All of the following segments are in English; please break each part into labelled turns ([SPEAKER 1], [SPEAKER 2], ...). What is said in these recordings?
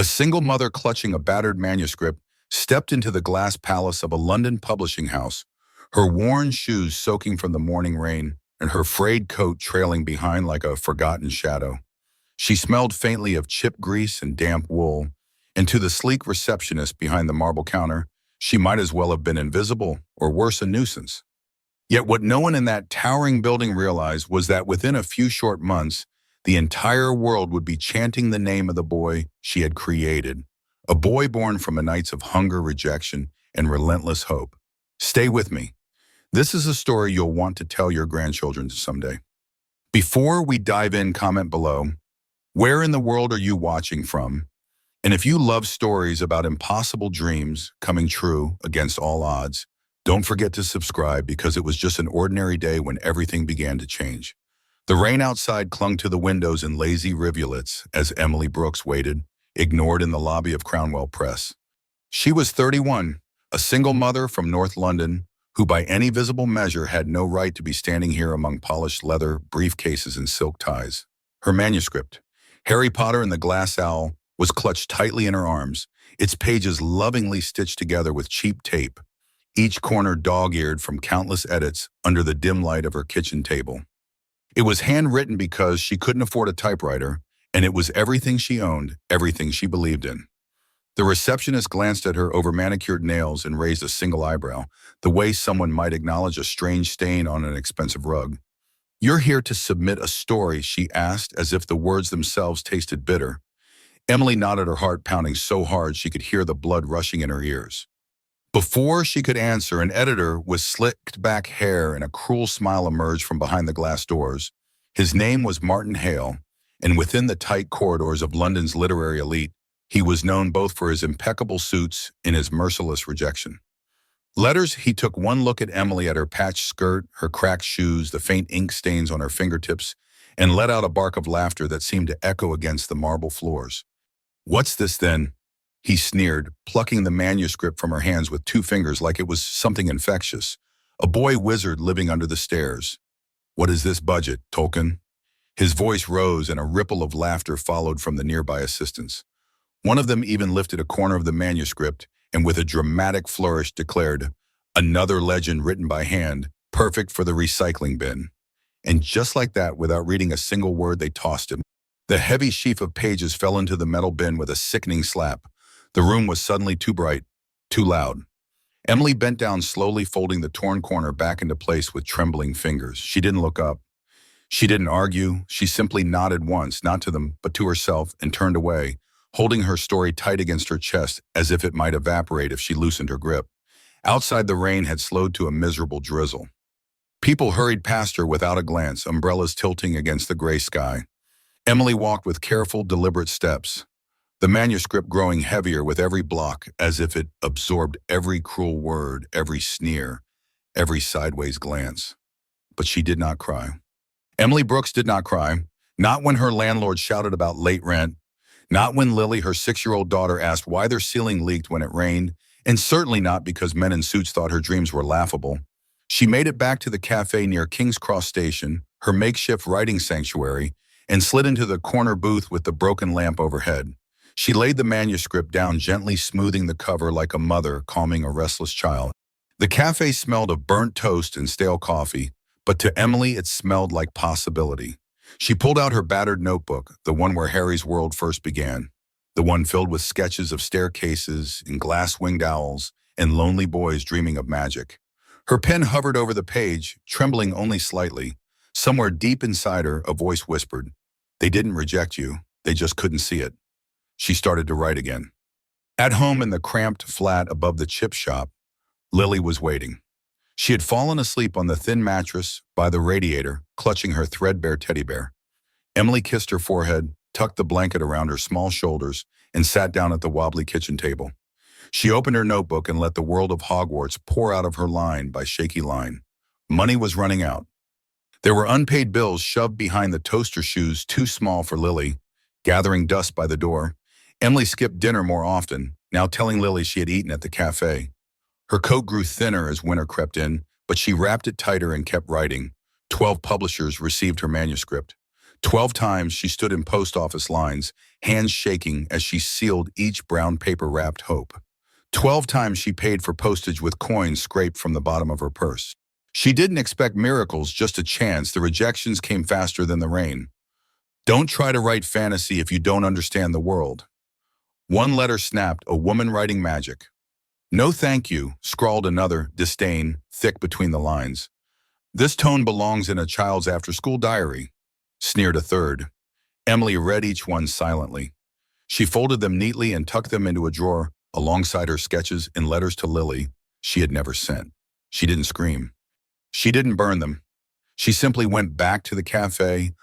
[SPEAKER 1] A single mother clutching a battered manuscript stepped into the glass palace of a London publishing house, her worn shoes soaking from the morning rain and her frayed coat trailing behind like a forgotten shadow. She smelled faintly of chip grease and damp wool, and to the sleek receptionist behind the marble counter, she might as well have been invisible or worse, a nuisance. Yet what no one in that towering building realized was that within a few short months, the entire world would be chanting the name of the boy she had created, a boy born from a nights of hunger, rejection, and relentless hope. Stay with me. This is a story you'll want to tell your grandchildren someday. Before we dive in, comment below, where in the world are you watching from? And if you love stories about impossible dreams coming true against all odds, don't forget to subscribe because it was just an ordinary day when everything began to change. The rain outside clung to the windows in lazy rivulets as Emily Brooks waited, ignored in the lobby of Cromwell Press. She was 31, a single mother from North London, who by any visible measure had no right to be standing here among polished leather, briefcases, and silk ties. Her manuscript, Harry Potter and the Glass Owl, was clutched tightly in her arms, its pages lovingly stitched together with cheap tape, each corner dog-eared from countless edits under the dim light of her kitchen table. It was handwritten because she couldn't afford a typewriter, and it was everything she owned, everything she believed in. The receptionist glanced at her over manicured nails and raised a single eyebrow, the way someone might acknowledge a strange stain on an expensive rug. "You're here to submit a story," she asked, as if the words themselves tasted bitter. Emily nodded, her heart pounding so hard she could hear the blood rushing in her ears. Before she could answer, an editor with slicked back hair and a cruel smile emerged from behind the glass doors. His name was Martin Hale, and within the tight corridors of London's literary elite, he was known both for his impeccable suits and his merciless rejection. Letters, he took one look at Emily, at her patched skirt, her cracked shoes, the faint ink stains on her fingertips, and let out a bark of laughter that seemed to echo against the marble floors. "What's this then?" he sneered, plucking the manuscript from her hands with two fingers like it was something infectious. "A boy wizard living under the stairs. What is this budget, Tolkien?" His voice rose and a ripple of laughter followed from the nearby assistants. One of them even lifted a corner of the manuscript and with a dramatic flourish declared, "Another legend written by hand, perfect for the recycling bin." And just like that, without reading a single word, they tossed him. The heavy sheaf of pages fell into the metal bin with a sickening slap. The room was suddenly too bright, too loud. Emily bent down slowly, folding the torn corner back into place with trembling fingers. She didn't look up. She didn't argue. She simply nodded once, not to them, but to herself, and turned away, holding her story tight against her chest as if it might evaporate if she loosened her grip. Outside, the rain had slowed to a miserable drizzle. People hurried past her without a glance, umbrellas tilting against the gray sky. Emily walked with careful, deliberate steps, the manuscript growing heavier with every block, as if it absorbed every cruel word, every sneer, every sideways glance. But she did not cry. Emily Brooks did not cry, not when her landlord shouted about late rent, not when Lily, her 6-year-old daughter, asked why their ceiling leaked when it rained, and certainly not because men in suits thought her dreams were laughable. She made it back to the cafe near King's Cross Station, her makeshift writing sanctuary, and slid into the corner booth with the broken lamp overhead. She laid the manuscript down, gently smoothing the cover like a mother calming a restless child. The cafe smelled of burnt toast and stale coffee, but to Emily it smelled like possibility. She pulled out her battered notebook, the one where Harry's world first began, the one filled with sketches of staircases and glass-winged owls and lonely boys dreaming of magic. Her pen hovered over the page, trembling only slightly. Somewhere deep inside her, a voice whispered, "They didn't reject you, they just couldn't see it." She started to write again. At home in the cramped flat above the chip shop, Lily was waiting. She had fallen asleep on the thin mattress by the radiator, clutching her threadbare teddy bear. Emily kissed her forehead, tucked the blanket around her small shoulders, and sat down at the wobbly kitchen table. She opened her notebook and let the world of Hogwarts pour out of her line by shaky line. Money was running out. There were unpaid bills shoved behind the toaster shoes too small for Lily, gathering dust by the door. Emily skipped dinner more often, now telling Lily she had eaten at the cafe. Her coat grew thinner as winter crept in, but she wrapped it tighter and kept writing. 12 publishers received her manuscript. 12 times she stood in post office lines, hands shaking as she sealed each brown paper-wrapped hope. 12 times she paid for postage with coins scraped from the bottom of her purse. She didn't expect miracles, just a chance. The rejections came faster than the rain. Don't try to write fantasy if you don't understand the world. One letter snapped, a woman writing magic. No thank you, scrawled another, disdain, thick between the lines. This tone belongs in a child's after-school diary, sneered a third. Emily read each one silently. She folded them neatly and tucked them into a drawer alongside her sketches and letters to Lily she had never sent. She didn't scream. She didn't burn them. She simply went back to the cafe,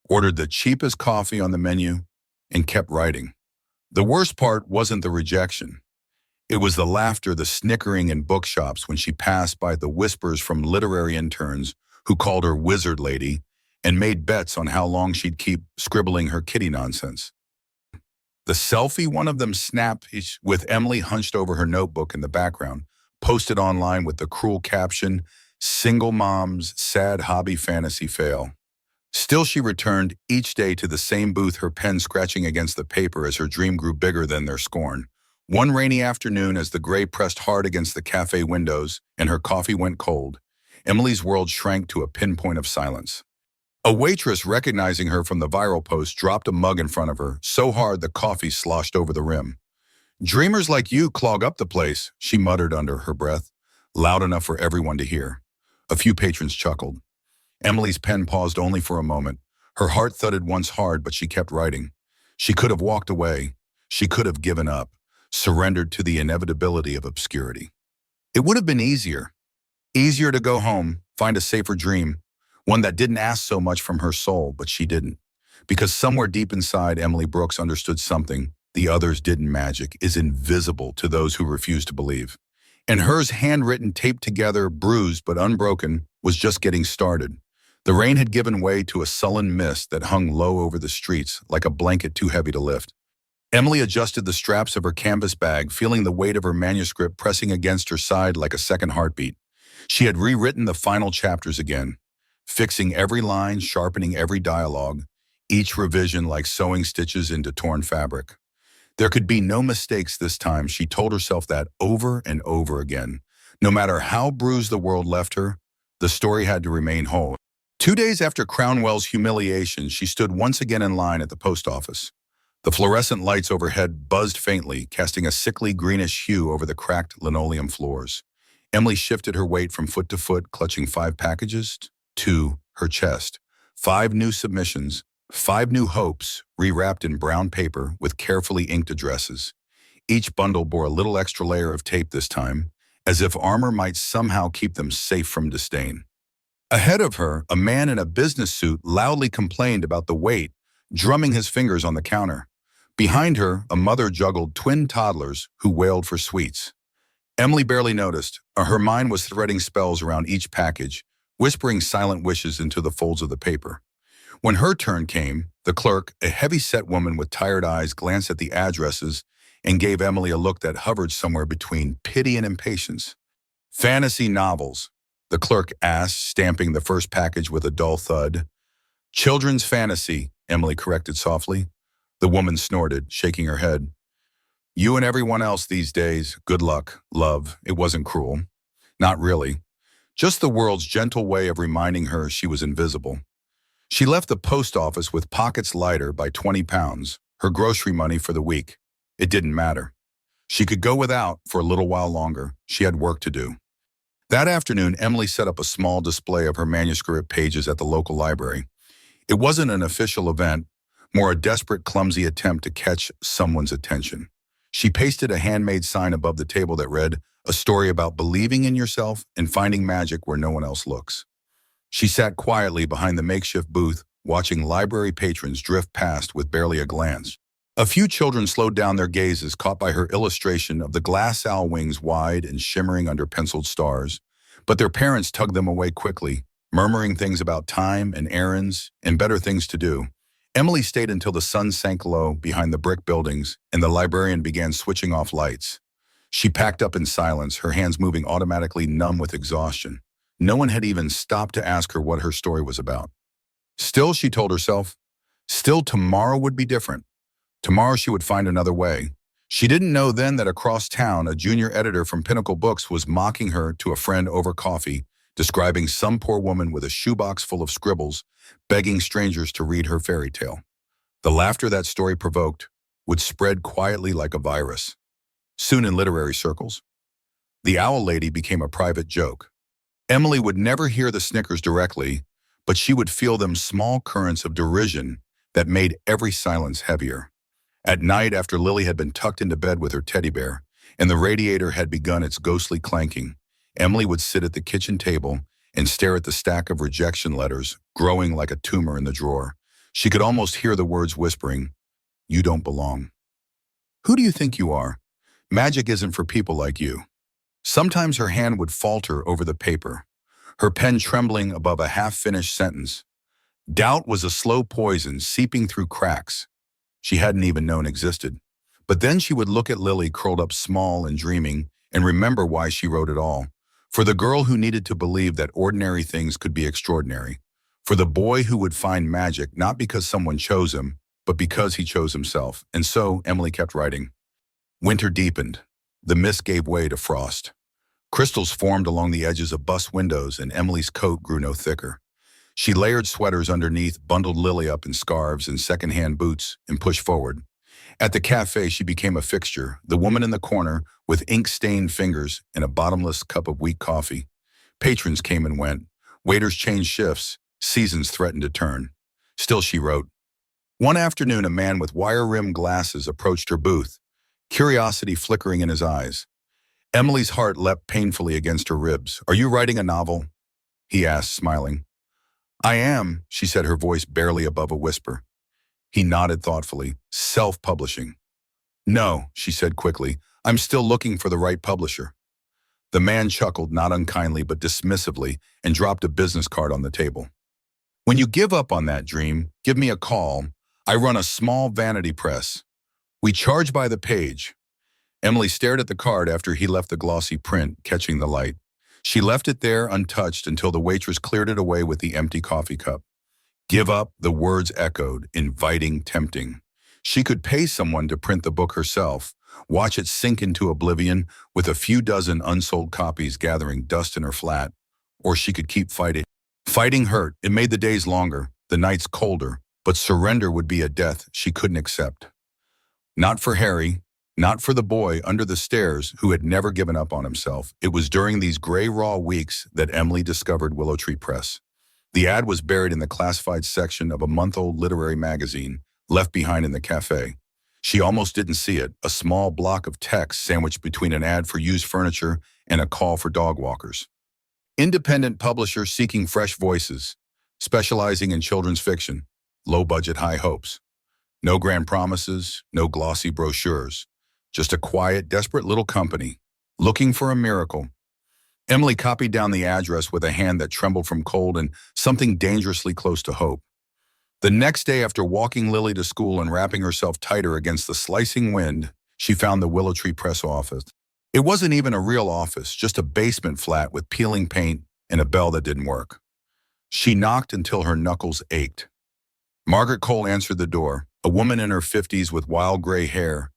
[SPEAKER 1] ordered the cheapest coffee on the menu, and kept writing. The worst part wasn't the rejection. It was the laughter, the snickering in bookshops when she passed by, the whispers from literary interns who called her wizard lady and made bets on how long she'd keep scribbling her kitty nonsense. The selfie one of them snapped with Emily hunched over her notebook in the background, posted online with the cruel caption, "Single mom's sad hobby fantasy fail." Still, she returned each day to the same booth, her pen scratching against the paper as her dream grew bigger than their scorn. One rainy afternoon, as the gray pressed hard against the cafe windows and her coffee went cold, Emily's world shrank to a pinpoint of silence. A waitress, recognizing her from the viral post, dropped a mug in front of her, so hard the coffee sloshed over the rim. "Dreamers like you clog up the place," she muttered under her breath, loud enough for everyone to hear. A few patrons chuckled. Emily's pen paused only for a moment. Her heart thudded once hard, but she kept writing. She could have walked away. She could have given up, surrendered to the inevitability of obscurity. It would have been easier. Easier to go home, find a safer dream, one that didn't ask so much from her soul, but she didn't. Because somewhere deep inside, Emily Brooks understood something the others didn't. Magic is invisible to those who refuse to believe. And hers, handwritten, taped together, bruised but unbroken, was just getting started. The rain had given way to a sullen mist that hung low over the streets, like a blanket too heavy to lift. Emily adjusted the straps of her canvas bag, feeling the weight of her manuscript pressing against her side like a second heartbeat. She had rewritten the final chapters again, fixing every line, sharpening every dialogue, each revision like sewing stitches into torn fabric. There could be no mistakes this time. She told herself that over and over again. No matter how bruised the world left her, the story had to remain whole. 2 days after Crownwell's humiliation, she stood once again in line at the post office. The fluorescent lights overhead buzzed faintly, casting a sickly greenish hue over the cracked linoleum floors. Emily shifted her weight from foot to foot, clutching 5 packages to her chest. 5 new submissions, 5 new hopes, rewrapped in brown paper with carefully inked addresses. Each bundle bore a little extra layer of tape this time, as if armor might somehow keep them safe from disdain. Ahead of her, a man in a business suit loudly complained about the weight, drumming his fingers on the counter. Behind her, a mother juggled twin toddlers who wailed for sweets. Emily barely noticed. Her mind was threading spells around each package, whispering silent wishes into the folds of the paper. When her turn came, the clerk, a heavy-set woman with tired eyes, glanced at the addresses and gave Emily a look that hovered somewhere between pity and impatience. "Fantasy novels," the clerk asked, stamping the first package with a dull thud. "Children's fantasy," Emily corrected softly. The woman snorted, shaking her head. "You and everyone else these days, good luck, love." It wasn't cruel. Not really. Just the world's gentle way of reminding her she was invisible. She left the post office with pockets lighter by 20 pounds, her grocery money for the week. It didn't matter. She could go without for a little while longer. She had work to do. That afternoon, Emily set up a small display of her manuscript pages at the local library. It wasn't an official event, more a desperate, clumsy attempt to catch someone's attention. She pasted a handmade sign above the table that read, "A story about believing in yourself and finding magic where no one else looks." She sat quietly behind the makeshift booth, watching library patrons drift past with barely a glance. A few children slowed down their gazes, caught by her illustration of the glass owl wings wide and shimmering under penciled stars, but their parents tugged them away quickly, murmuring things about time and errands and better things to do. Emily stayed until the sun sank low behind the brick buildings and the librarian began switching off lights. She packed up in silence, her hands moving automatically, numb with exhaustion. No one had even stopped to ask her what her story was about. Still, she told herself, Still, tomorrow would be different. Tomorrow she would find another way. She didn't know then that across town, a junior editor from Pinnacle Books was mocking her to a friend over coffee, describing some poor woman with a shoebox full of scribbles, begging strangers to read her fairy tale. The laughter that story provoked would spread quietly like a virus. Soon in literary circles, the owl lady became a private joke. Emily would never hear the snickers directly, but she would feel them small currents of derision that made every silence heavier. At night, after Lily had been tucked into bed with her teddy bear, and the radiator had begun its ghostly clanking, Emily would sit at the kitchen table and stare at the stack of rejection letters growing like a tumor in the drawer. She could almost hear the words whispering, "You don't belong. Who do you think you are? Magic isn't for people like you." Sometimes her hand would falter over the paper, her pen trembling above a half-finished sentence. Doubt was a slow poison seeping through cracks she hadn't even known existed. But then she would look at Lily curled up small and dreaming and remember why she wrote it all. For the girl who needed to believe that ordinary things could be extraordinary. For the boy who would find magic not because someone chose him, but because he chose himself. And so Emily kept writing. Winter deepened. The mist gave way to frost. Crystals formed along the edges of bus windows, and Emily's coat grew no thicker. She layered sweaters underneath, bundled Lily up in scarves and secondhand boots, and pushed forward. At the cafe, she became a fixture, the woman in the corner with ink-stained fingers and a bottomless cup of weak coffee. Patrons came and went. Waiters changed shifts. Seasons threatened to turn. Still, she wrote. One afternoon, a man with wire-rimmed glasses approached her booth, curiosity flickering in his eyes. Emily's heart leapt painfully against her ribs. "Are you writing a novel?" he asked, smiling. "I am," she said, her voice barely above a whisper. He nodded thoughtfully. "Self-publishing." "No," she said quickly. "I'm still looking for the right publisher." The man chuckled, not unkindly but dismissively, and dropped a business card on the table. "When you give up on that dream, give me a call. I run a small vanity press. We charge by the page." Emily stared at the card after he left the glossy print, catching the light. She left it there untouched until the waitress cleared it away with the empty coffee cup. Give up, the words echoed, inviting, tempting. She could pay someone to print the book herself, watch it sink into oblivion with a few dozen unsold copies gathering dust in her flat, or she could keep fighting. Fighting hurt. It made the days longer, the nights colder, but surrender would be a death she couldn't accept. Not for Harry, not for the boy under the stairs who had never given up on himself. It was during these gray raw weeks that Emily discovered Willow Tree Press. The ad was buried in the classified section of a month-old literary magazine, left behind in the cafe. She almost didn't see it, a small block of text sandwiched between an ad for used furniture and a call for dog walkers. Independent publisher seeking fresh voices, specializing in children's fiction, low budget, high hopes. No grand promises, no glossy brochures. Just a quiet, desperate little company, looking for a miracle. Emily copied down the address with a hand that trembled from cold and something dangerously close to hope. The next day, after walking Lily to school and wrapping herself tighter against the slicing wind, she found the Willow Tree Press office. It wasn't even a real office, just a basement flat with peeling paint and a bell that didn't work. She knocked until her knuckles ached. Margaret Cole answered the door, a woman in her 50s with wild gray hair,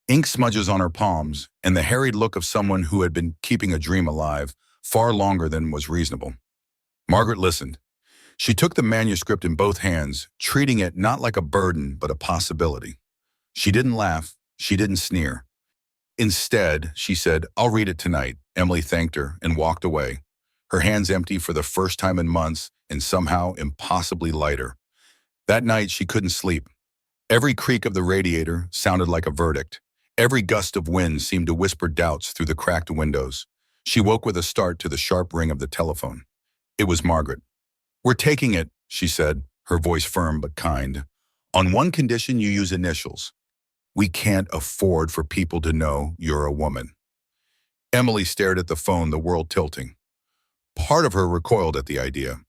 [SPEAKER 1] ink smudges on her palms, and the harried look of someone who had been keeping a dream alive far longer than was reasonable. Margaret listened. She took the manuscript in both hands, treating it not like a burden, but a possibility. She didn't laugh. She didn't sneer. Instead, she said, "I'll read it tonight." Emily thanked her and walked away, her hands empty for the first time in months and somehow impossibly lighter. That night, she couldn't sleep. Every creak of the radiator sounded like a verdict. Every gust of wind seemed to whisper doubts through the cracked windows. She woke with a start to the sharp ring of the telephone. It was Margaret. "We're taking it," she said, her voice firm but kind. "On one condition, you use initials. We can't afford for people to know you're a woman." Emily stared at the phone, the world tilting. Part of her recoiled at the idea.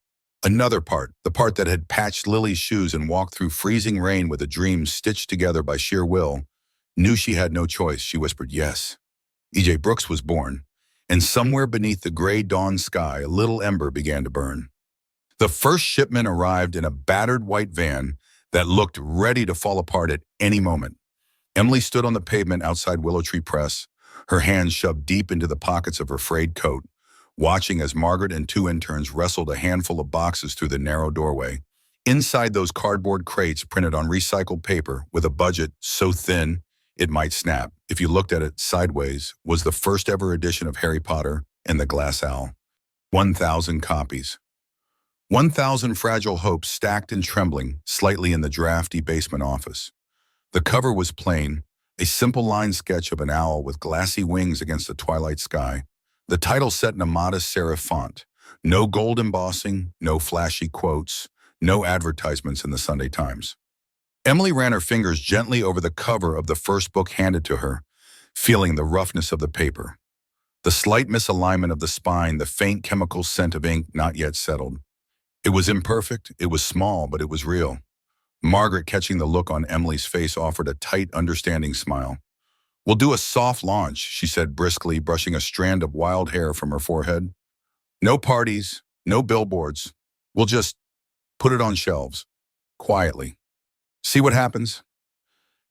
[SPEAKER 1] Another part, the part that had patched Lily's shoes and walked through freezing rain with a dream stitched together by sheer will, knew she had no choice. She whispered, "Yes." E.J. Brooks was born, and somewhere beneath the gray dawn sky, a little ember began to burn. The first shipment arrived in a battered white van that looked ready to fall apart at any moment. Emily stood on the pavement outside Willow Tree Press, her hands shoved deep into the pockets of her frayed coat, watching as Margaret and two interns wrestled a handful of boxes through the narrow doorway. Inside those cardboard crates printed on recycled paper with a budget so thin it might snap if you looked at it sideways was the first ever edition of Harry Potter and the Glass Owl. 1,000 copies. 1,000 fragile hopes stacked and trembling slightly in the drafty basement office. The cover was plain, a simple line sketch of an owl with glassy wings against the twilight sky. The title set in a modest serif font. No gold embossing, no flashy quotes, no advertisements in the Sunday Times. Emily ran her fingers gently over the cover of the first book handed to her, feeling the roughness of the paper. The slight misalignment of the spine, the faint chemical scent of ink not yet settled. It was imperfect, it was small, but it was real. Margaret, catching the look on Emily's face, offered a tight, understanding smile. "We'll do a soft launch," she said briskly, brushing a strand of wild hair from her forehead. "No parties, no billboards. We'll just put it on shelves, quietly. See what happens?"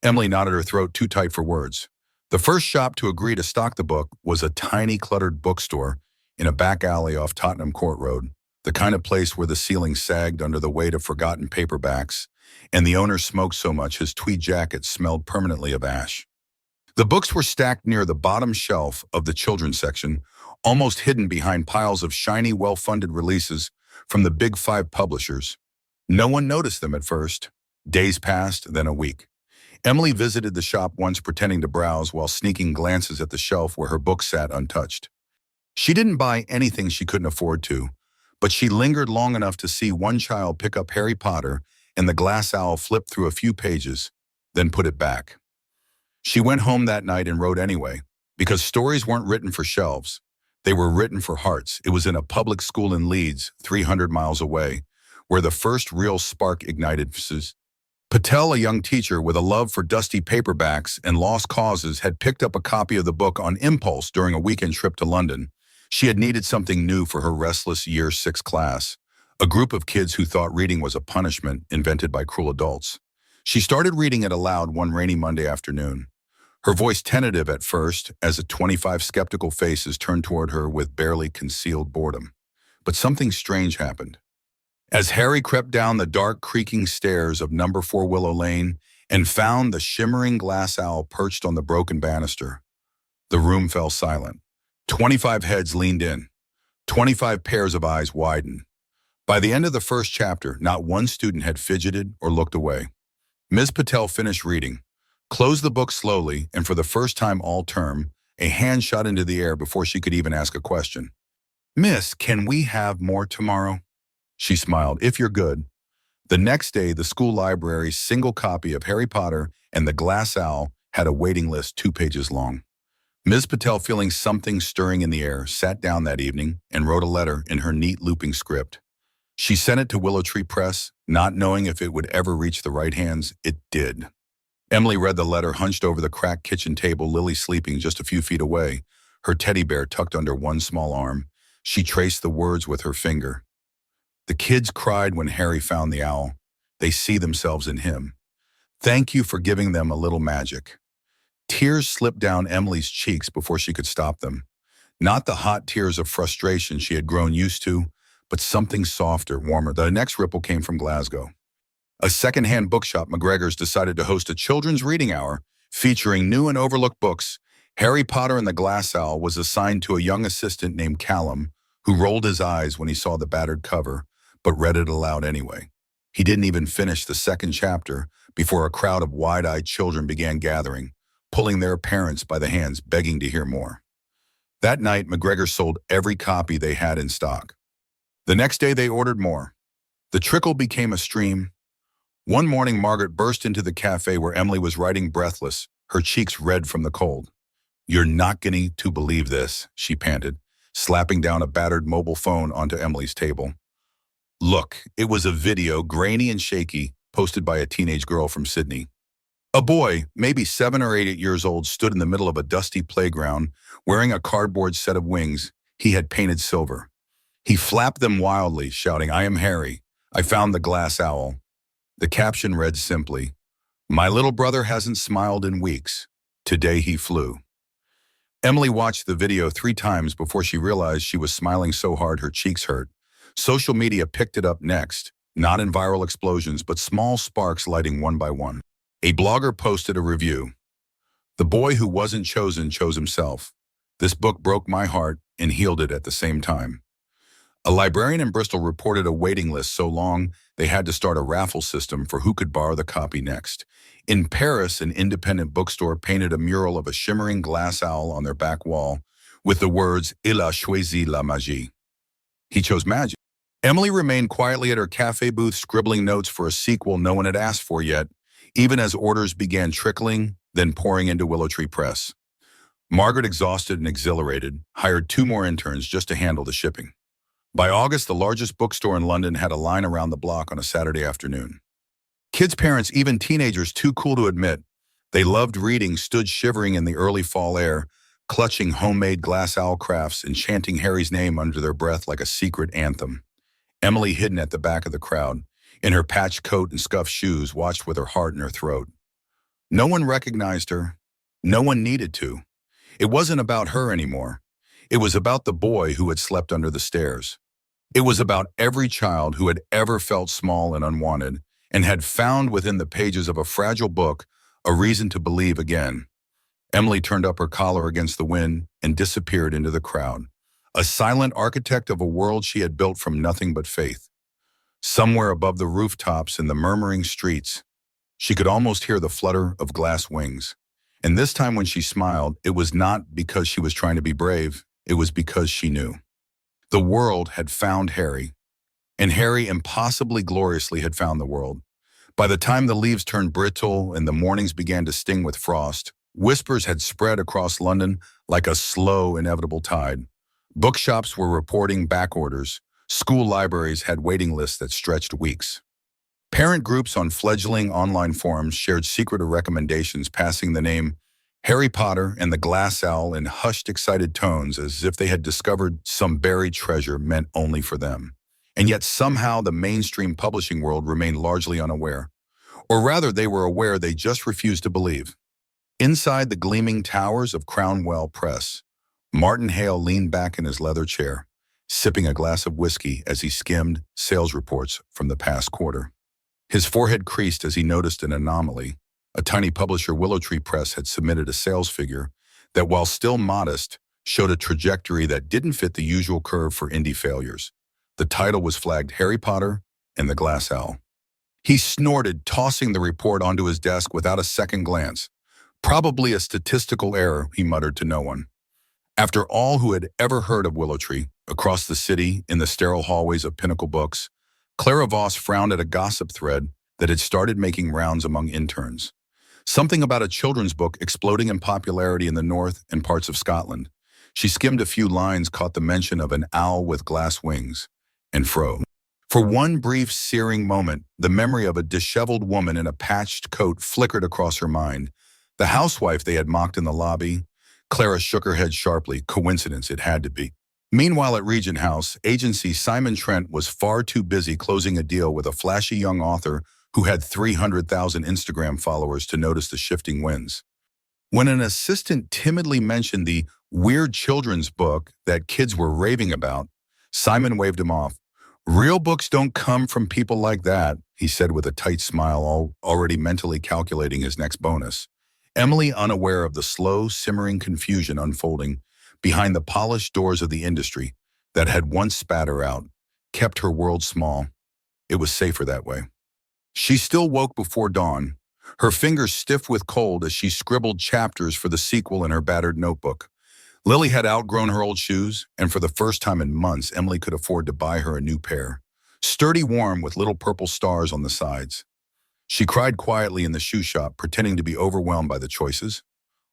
[SPEAKER 1] Emily nodded, her throat too tight for words. The first shop to agree to stock the book was a tiny, cluttered bookstore in a back alley off Tottenham Court Road, the kind of place where the ceiling sagged under the weight of forgotten paperbacks, and the owner smoked so much his tweed jacket smelled permanently of ash. The books were stacked near the bottom shelf of the children's section, almost hidden behind piles of shiny, well-funded releases from the big five publishers. No one noticed them at first. Days passed, then a week. Emily visited the shop once, pretending to browse while sneaking glances at the shelf where her books sat untouched. She didn't buy anything she couldn't afford to, but she lingered long enough to see one child pick up Harry Potter and the Glass Owl flip through a few pages, then put it back. She went home that night and wrote anyway, because stories weren't written for shelves. They were written for hearts. It was in a public school in Leeds, 300 miles away, where the first real spark ignited. Patel, a young teacher with a love for dusty paperbacks and lost causes, had picked up a copy of the book on impulse during a weekend trip to London. She had needed something new for her restless Year 6 class, a group of kids who thought reading was a punishment invented by cruel adults. She started reading it aloud one rainy Monday afternoon, her voice tentative at first as 25 skeptical faces turned toward her with barely concealed boredom. But something strange happened. As Harry crept down the dark, creaking stairs of number 4 Willow Lane and found the shimmering glass owl perched on the broken banister, the room fell silent. 25 heads leaned in. 25 pairs of eyes widened. By the end of the first chapter, not one student had fidgeted or looked away. Ms. Patel finished reading, closed the book slowly, and for the first time all term, a hand shot into the air before she could even ask a question. "Miss, can we have more tomorrow?" She smiled. "If you're good." The next day, the school library's single copy of Harry Potter and the Glass Owl had a waiting list 2 pages long. Ms. Patel, feeling something stirring in the air, sat down that evening and wrote a letter in her neat looping script. She sent it to Willow Tree Press, not knowing if it would ever reach the right hands. It did. Emily read the letter hunched over the cracked kitchen table, Lily sleeping just a few feet away, her teddy bear tucked under one small arm. She traced the words with her finger. "The kids cried when Harry found the owl. They see themselves in him. Thank you for giving them a little magic." Tears slipped down Emily's cheeks before she could stop them. Not the hot tears of frustration she had grown used to, but something softer, warmer. The next ripple came from Glasgow. A second-hand bookshop, McGregor's, decided to host a children's reading hour featuring new and overlooked books. Harry Potter and the Glass Owl was assigned to a young assistant named Callum, who rolled his eyes when he saw the battered cover, but read it aloud anyway. He didn't even finish the second chapter before a crowd of wide-eyed children began gathering, pulling their parents by the hands, begging to hear more. That night, McGregor sold every copy they had in stock. The next day, they ordered more. The trickle became a stream. One morning, Margaret burst into the cafe where Emily was writing, breathless, her cheeks red from the cold. "You're not going to believe this," she panted, slapping down a battered mobile phone onto Emily's table. Look, it was a video, grainy and shaky, posted by a teenage girl from Sydney. A boy, maybe 7 or 8 years old, stood in the middle of a dusty playground, wearing a cardboard set of wings he had painted silver. He flapped them wildly, shouting, "I am Harry. I found the Glass Owl." The caption read simply, "My little brother hasn't smiled in weeks. Today he flew." Emily watched the video 3 times before she realized she was smiling so hard her cheeks hurt. Social media picked it up next, not in viral explosions, but small sparks lighting one by one. A blogger posted a review. "The boy who wasn't chosen chose himself. This book broke my heart and healed it at the same time." A librarian in Bristol reported a waiting list so long they had to start a raffle system for who could borrow the copy next. In Paris, an independent bookstore painted a mural of a shimmering glass owl on their back wall with the words "Il a choisi la magie." He chose magic. Emily remained quietly at her cafe booth scribbling notes for a sequel no one had asked for yet, even as orders began trickling, then pouring into Willow Tree Press. Margaret, exhausted and exhilarated, hired 2 more interns just to handle the shipping. By August, the largest bookstore in London had a line around the block on a Saturday afternoon. Kids' parents, even teenagers too cool to admit they loved reading, stood shivering in the early fall air, clutching homemade glass owl crafts and chanting Harry's name under their breath like a secret anthem. Emily, hidden at the back of the crowd, in her patched coat and scuffed shoes, watched with her heart in her throat. No one recognized her. No one needed to. It wasn't about her anymore. It was about the boy who had slept under the stairs. It was about every child who had ever felt small and unwanted and had found within the pages of a fragile book a reason to believe again. Emily turned up her collar against the wind and disappeared into the crowd, a silent architect of a world she had built from nothing but faith. Somewhere above the rooftops and the murmuring streets, she could almost hear the flutter of glass wings. And this time when she smiled, it was not because she was trying to be brave, it was because she knew. The world had found Harry, and Harry impossibly gloriously had found the world. By the time the leaves turned brittle and the mornings began to sting with frost, whispers had spread across London like a slow, inevitable tide. Bookshops were reporting back orders. School libraries had waiting lists that stretched weeks. Parent groups on fledgling online forums shared secretive recommendations, passing the name Harry Potter and the Glass Owl in hushed, excited tones as if they had discovered some buried treasure meant only for them. And yet somehow the mainstream publishing world remained largely unaware. Or rather, they were aware, they just refused to believe. Inside the gleaming towers of Crownwell Press, Martin Hale leaned back in his leather chair, sipping a glass of whiskey as he skimmed sales reports from the past quarter. His forehead creased as he noticed an anomaly. A tiny publisher, Willow Tree Press, had submitted a sales figure that, while still modest, showed a trajectory that didn't fit the usual curve for indie failures. The title was flagged Harry Potter and the Glass Owl. He snorted, tossing the report onto his desk without a second glance. "Probably a statistical error," he muttered to no one. After all who had ever heard of Willow Tree, across the city, in the sterile hallways of Pinnacle Books, Clara Voss frowned at a gossip thread that had started making rounds among interns. Something about a children's book exploding in popularity in the north and parts of Scotland. She skimmed a few lines, caught the mention of an owl with glass wings, and froze. For one brief, searing moment, the memory of a disheveled woman in a patched coat flickered across her mind. The housewife they had mocked in the lobby. Clara shook her head sharply. Coincidence, it had to be. Meanwhile at Regent House, agency Simon Trent was far too busy closing a deal with a flashy young author who had 300,000 Instagram followers to notice the shifting winds. When an assistant timidly mentioned the weird children's book that kids were raving about, Simon waved him off. "Real books don't come from people like that," he said with a tight smile, already mentally calculating his next bonus. Emily, unaware of the slow, simmering confusion unfolding behind the polished doors of the industry that had once spat her out, kept her world small. It was safer that way. She still woke before dawn, her fingers stiff with cold as she scribbled chapters for the sequel in her battered notebook. Lily had outgrown her old shoes, and for the first time in months, Emily could afford to buy her a new pair. Sturdy, warm, with little purple stars on the sides. She cried quietly in the shoe shop, pretending to be overwhelmed by the choices.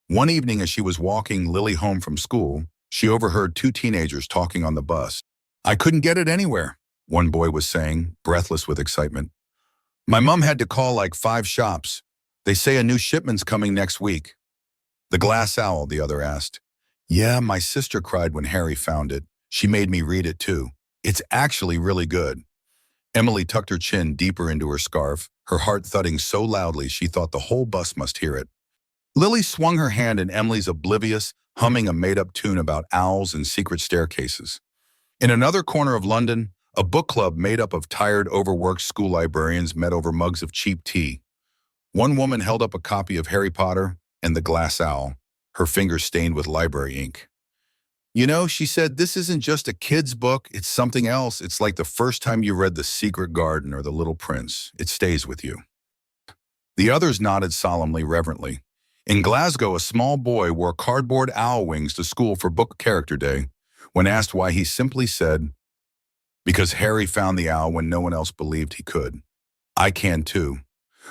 [SPEAKER 1] One evening as she was walking Lily home from school, she overheard 2 teenagers talking on the bus. "I couldn't get it anywhere," one boy was saying, breathless with excitement. "My mom had to call like 5 shops. They say a new shipment's coming next week." "The Glass Owl?" the other asked. "Yeah, my sister cried when Harry found it. She made me read it too. It's actually really good." Emily tucked her chin deeper into her scarf, her heart thudding so loudly she thought the whole bus must hear it. Lily swung her hand in Emily's oblivious, humming a made-up tune about owls and secret staircases. In another corner of London, a book club made up of tired, overworked school librarians met over mugs of cheap tea. One woman held up a copy of Harry Potter and the Glass Owl, her fingers stained with library ink. You know, she said, this isn't just a kid's book, it's something else. It's like the first time you read The Secret Garden or The Little Prince. It stays with you. The others nodded solemnly, reverently. In Glasgow, a small boy wore cardboard owl wings to school for Book Character Day. When asked why, he simply said, because Harry found the owl when no one else believed he could. I can too.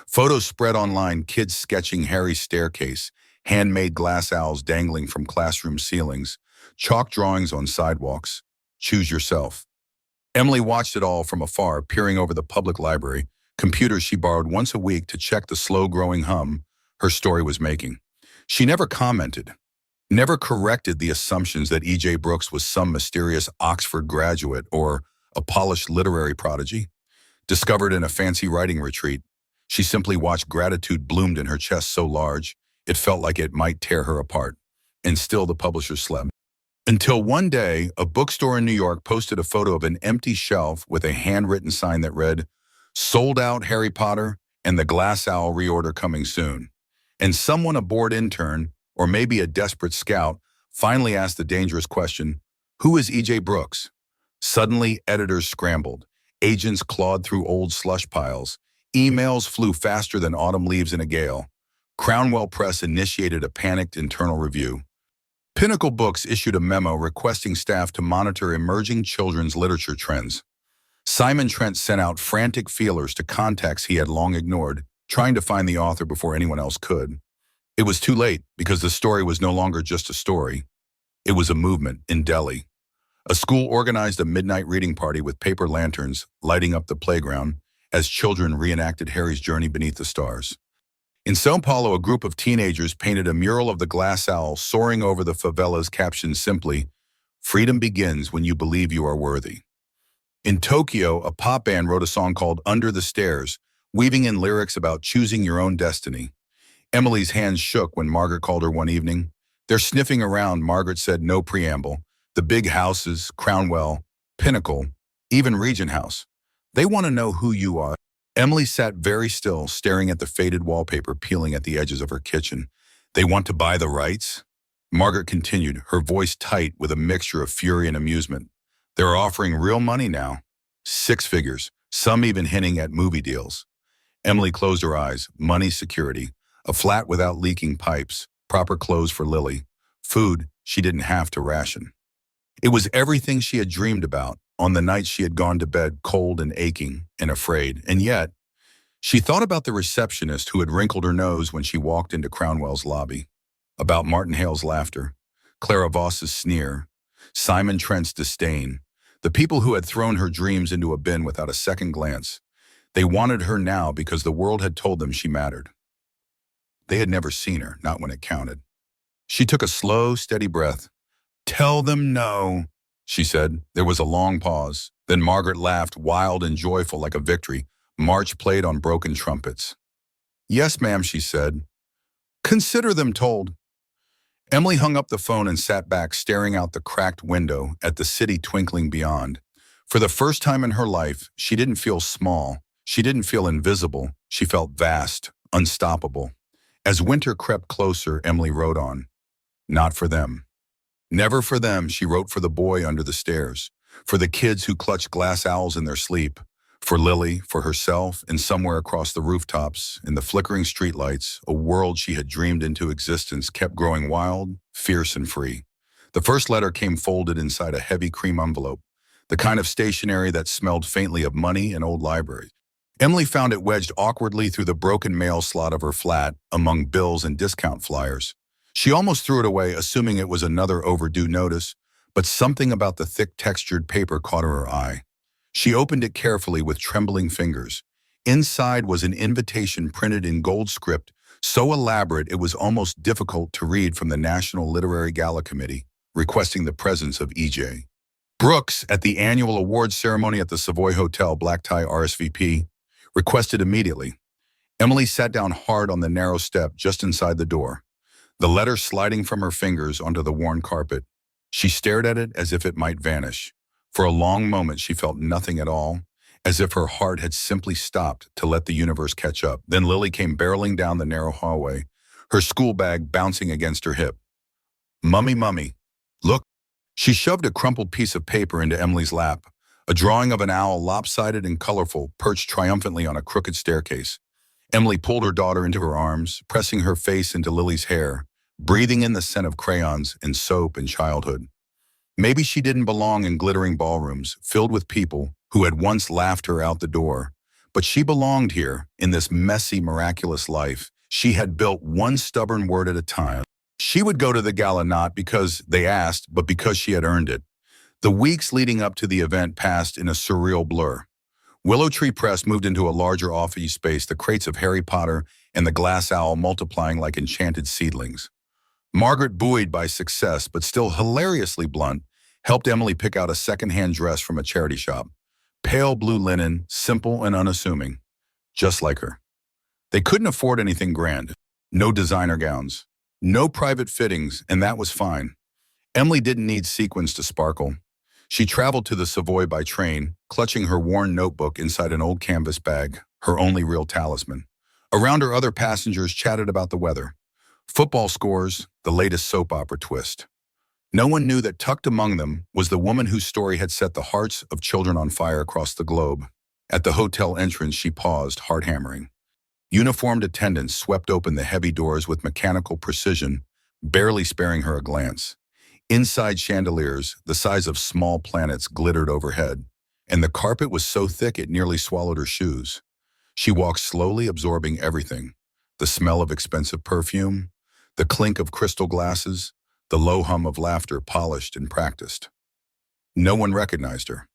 [SPEAKER 1] Photos spread online, kids sketching Harry's staircase, handmade glass owls dangling from classroom ceilings, chalk drawings on sidewalks. Choose yourself. Emily watched it all from afar, peering over the public library, computers she borrowed once a week to check the slow-growing hum her story was making. She never commented, never corrected the assumptions that E.J. Brooks was some mysterious Oxford graduate or a polished literary prodigy, discovered in a fancy writing retreat. She simply watched gratitude bloomed in her chest so large, it felt like it might tear her apart. And still the publisher slept. Until one day, a bookstore in New York posted a photo of an empty shelf with a handwritten sign that read, "Sold out Harry Potter and the Glass Owl reorder coming soon." And someone, a bored intern, or maybe a desperate scout, finally asked the dangerous question, who is E.J. Brooks? Suddenly, editors scrambled. Agents clawed through old slush piles. Emails flew faster than autumn leaves in a gale. Crownwell Press initiated a panicked internal review. Pinnacle Books issued a memo requesting staff to monitor emerging children's literature trends. Simon Trent sent out frantic feelers to contacts he had long ignored, trying to find the author before anyone else could. It was too late because the story was no longer just a story. It was a movement in Delhi. A school organized a midnight reading party with paper lanterns lighting up the playground as children reenacted Harry's journey beneath the stars. In São Paulo, a group of teenagers painted a mural of the glass owl soaring over the favelas captioned simply, "Freedom begins when you believe you are worthy." In Tokyo, a pop band wrote a song called Under the Stairs, weaving in lyrics about choosing your own destiny. Emily's hands shook when Margaret called her one evening. "They're sniffing around," Margaret said, no preamble. "The big houses, Crownwell, Pinnacle, even Regent House. They want to know who you are." Emily sat very still, staring at the faded wallpaper peeling at the edges of her kitchen. "They want to buy the rights?" Margaret continued, her voice tight with a mixture of fury and amusement. "They're offering real money now. 6 figures, some even hinting at movie deals." Emily closed her eyes. Money, security, a flat without leaking pipes, proper clothes for Lily, food she didn't have to ration. It was everything she had dreamed about on the night she had gone to bed cold and aching and afraid. And yet, she thought about the receptionist who had wrinkled her nose when she walked into Crownwell's lobby, about Martin Hale's laughter, Clara Voss's sneer, Simon Trent's disdain, the people who had thrown her dreams into a bin without a second glance. They wanted her now because the world had told them she mattered. They had never seen her, not when it counted. She took a slow, steady breath. "Tell them no," she said. There was a long pause. Then Margaret laughed, wild and joyful like a victory. March played on broken trumpets. "Yes, ma'am," she said. "Consider them told." Emily hung up the phone and sat back, staring out the cracked window at the city twinkling beyond. For the first time in her life, she didn't feel small. She didn't feel invisible. She felt vast, unstoppable. As winter crept closer, Emily wrote on. Not for them. Never for them, she wrote for the boy under the stairs, for the kids who clutched glass owls in their sleep, for Lily, for herself, and somewhere across the rooftops, in the flickering streetlights, a world she had dreamed into existence kept growing wild, fierce, and free. The first letter came folded inside a heavy cream envelope, the kind of stationery that smelled faintly of money and old libraries. Emily found it wedged awkwardly through the broken mail slot of her flat, among bills and discount flyers. She almost threw it away, assuming it was another overdue notice, but something about the thick textured paper caught her eye. She opened it carefully with trembling fingers. Inside was an invitation printed in gold script, so elaborate it was almost difficult to read, from the National Literary Gala Committee, requesting the presence of E.J. Brooks, at the annual awards ceremony at the Savoy Hotel, black tie RSVP, requested immediately. Emily sat down hard on the narrow step just inside the door, the letter sliding from her fingers onto the worn carpet. She stared at it as if it might vanish. For a long moment, she felt nothing at all, as if her heart had simply stopped to let the universe catch up. Then Lily came barreling down the narrow hallway, her school bag bouncing against her hip. Mummy, mummy, look. She shoved a crumpled piece of paper into Emily's lap, a drawing of an owl, lopsided and colorful, perched triumphantly on a crooked staircase. Emily pulled her daughter into her arms, pressing her face into Lily's hair, breathing in the scent of crayons and soap and childhood. Maybe she didn't belong in glittering ballrooms filled with people who had once laughed her out the door, but she belonged here in this messy, miraculous life she had built one stubborn word at a time. She would go to the gala not because they asked, but because she had earned it. The weeks leading up to the event passed in a surreal blur. Willow Tree Press moved into a larger office space, the crates of Harry Potter and the glass owl multiplying like enchanted seedlings. Margaret, buoyed by success but still hilariously blunt, helped Emily pick out a second-hand dress from a charity shop. Pale blue linen, simple and unassuming, just like her. They couldn't afford anything grand. No designer gowns, no private fittings, and that was fine. Emily didn't need sequins to sparkle. She traveled to the Savoy by train, clutching her worn notebook inside an old canvas bag, her only real talisman. Around her, other passengers chatted about the weather, football scores, the latest soap opera twist. No one knew that tucked among them was the woman whose story had set the hearts of children on fire across the globe. At the hotel entrance, she paused, heart hammering. Uniformed attendants swept open the heavy doors with mechanical precision, barely sparing her a glance. Inside, chandeliers, the size of small planets, glittered overhead, and the carpet was so thick it nearly swallowed her shoes. She walked slowly, absorbing everything: the smell of expensive perfume, the clink of crystal glasses, the low hum of laughter, polished and practiced. No one recognized her.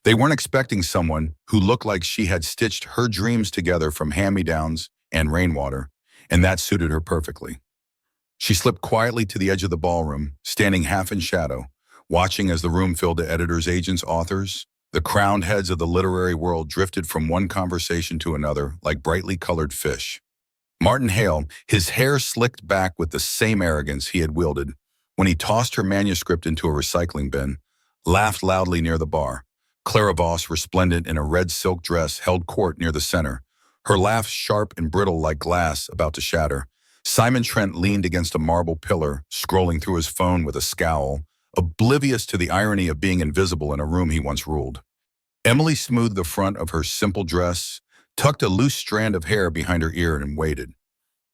[SPEAKER 1] They weren't expecting someone who looked like she had stitched her dreams together from hand-me-downs and rainwater, and that suited her perfectly. She slipped quietly to the edge of the ballroom, standing half in shadow, watching as the room filled to editors, agents, authors. The crowned heads of the literary world drifted from one conversation to another like brightly colored fish. Martin Hale, his hair slicked back with the same arrogance he had wielded when he tossed her manuscript into a recycling bin, laughed loudly near the bar. Clara Voss, resplendent in a red silk dress, held court near the center, her laugh sharp and brittle like glass about to shatter. Simon Trent leaned against a marble pillar, scrolling through his phone with a scowl, oblivious to the irony of being invisible in a room he once ruled. Emily smoothed the front of her simple dress, tucked a loose strand of hair behind her ear, and waited.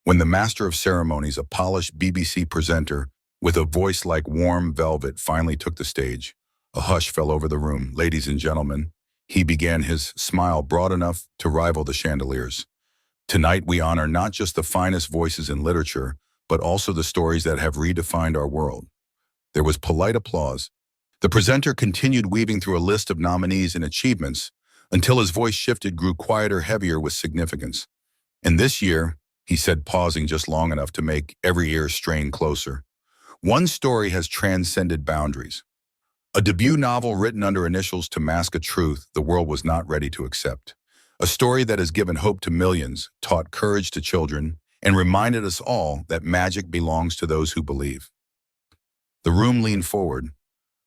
[SPEAKER 1] When the master of ceremonies, a polished BBC presenter with a voice like warm velvet, finally took the stage, a hush fell over the room. Ladies and gentlemen, he began, his smile broad enough to rival the chandeliers. Tonight we honor not just the finest voices in literature, but also the stories that have redefined our world. There was polite applause. The presenter continued weaving through a list of nominees and achievements until his voice shifted, grew quieter, heavier with significance. And this year, he said, pausing just long enough to make every ear strain closer, one story has transcended boundaries. A debut novel written under initials to mask a truth the world was not ready to accept. A story that has given hope to millions, taught courage to children, and reminded us all that magic belongs to those who believe. The room leaned forward.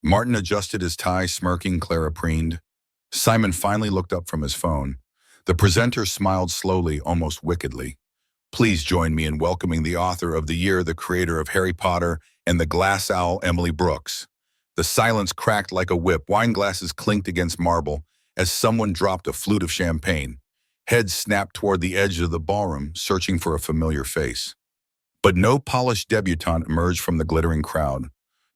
[SPEAKER 1] Martin adjusted his tie, smirking. Clara preened. Simon finally looked up from his phone. The presenter smiled slowly, almost wickedly. Please join me in welcoming the author of the year, the creator of Harry Potter and the Glass Owl, Emily Brooks. The silence cracked like a whip. Wine glasses clinked against marble as someone dropped a flute of champagne. Heads snapped toward the edge of the ballroom, searching for a familiar face. But no polished debutante emerged from the glittering crowd.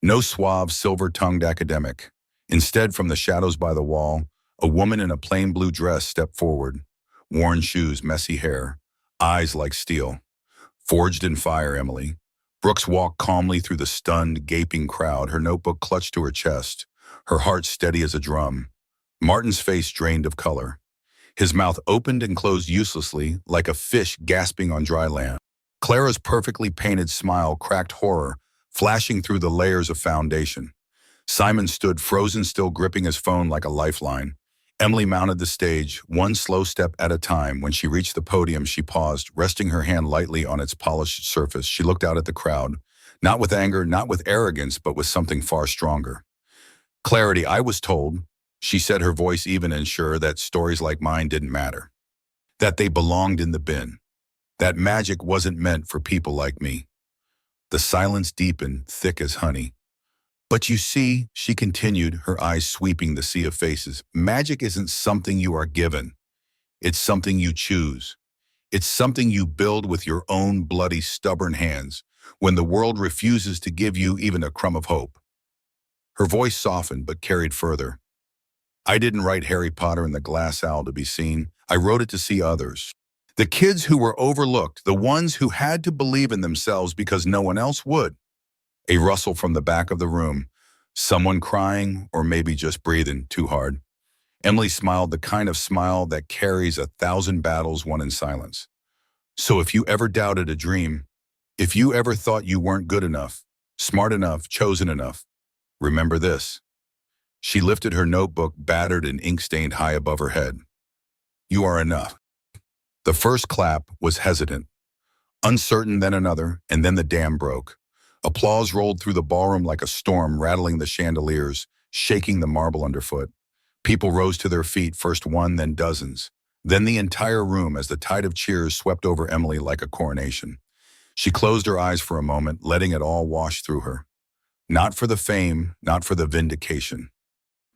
[SPEAKER 1] No suave, silver-tongued academic. Instead, from the shadows by the wall, a woman in a plain blue dress stepped forward. Worn shoes, messy hair, eyes like steel. Forged in fire, Emily. Brooks walked calmly through the stunned, gaping crowd, her notebook clutched to her chest, her heart steady as a drum. Martin's face drained of color. His mouth opened and closed uselessly, like a fish gasping on dry land. Clara's perfectly painted smile cracked horror, flashing through the layers of foundation. Simon stood frozen still, gripping his phone like a lifeline. Emily mounted the stage, one slow step at a time. When she reached the podium, she paused, resting her hand lightly on its polished surface. She looked out at the crowd, not with anger, not with arrogance, but with something far stronger. Clarity, I was told, she said, her voice even and sure, that stories like mine didn't matter, that they belonged in the bin, that magic wasn't meant for people like me. The silence deepened, thick as honey. But you see, she continued, her eyes sweeping the sea of faces, magic isn't something you are given. It's something you choose. It's something you build with your own bloody, stubborn hands when the world refuses to give you even a crumb of hope. Her voice softened but carried further. I didn't write Harry Potter and the Glass Owl to be seen. I wrote it to see others. The kids who were overlooked, the ones who had to believe in themselves because no one else would. A rustle from the back of the room. Someone crying or maybe just breathing too hard. Emily smiled, the kind of smile that carries 1,000 battles won in silence. So if you ever doubted a dream, if you ever thought you weren't good enough, smart enough, chosen enough, remember this. She lifted her notebook, battered and ink-stained, high above her head. You are enough. The first clap was hesitant, uncertain, then another, and then the dam broke. Applause rolled through the ballroom like a storm, rattling the chandeliers, shaking the marble underfoot. People rose to their feet, first one, then dozens, then the entire room as the tide of cheers swept over Emily like a coronation. She closed her eyes for a moment, letting it all wash through her. Not for the fame, not for the vindication,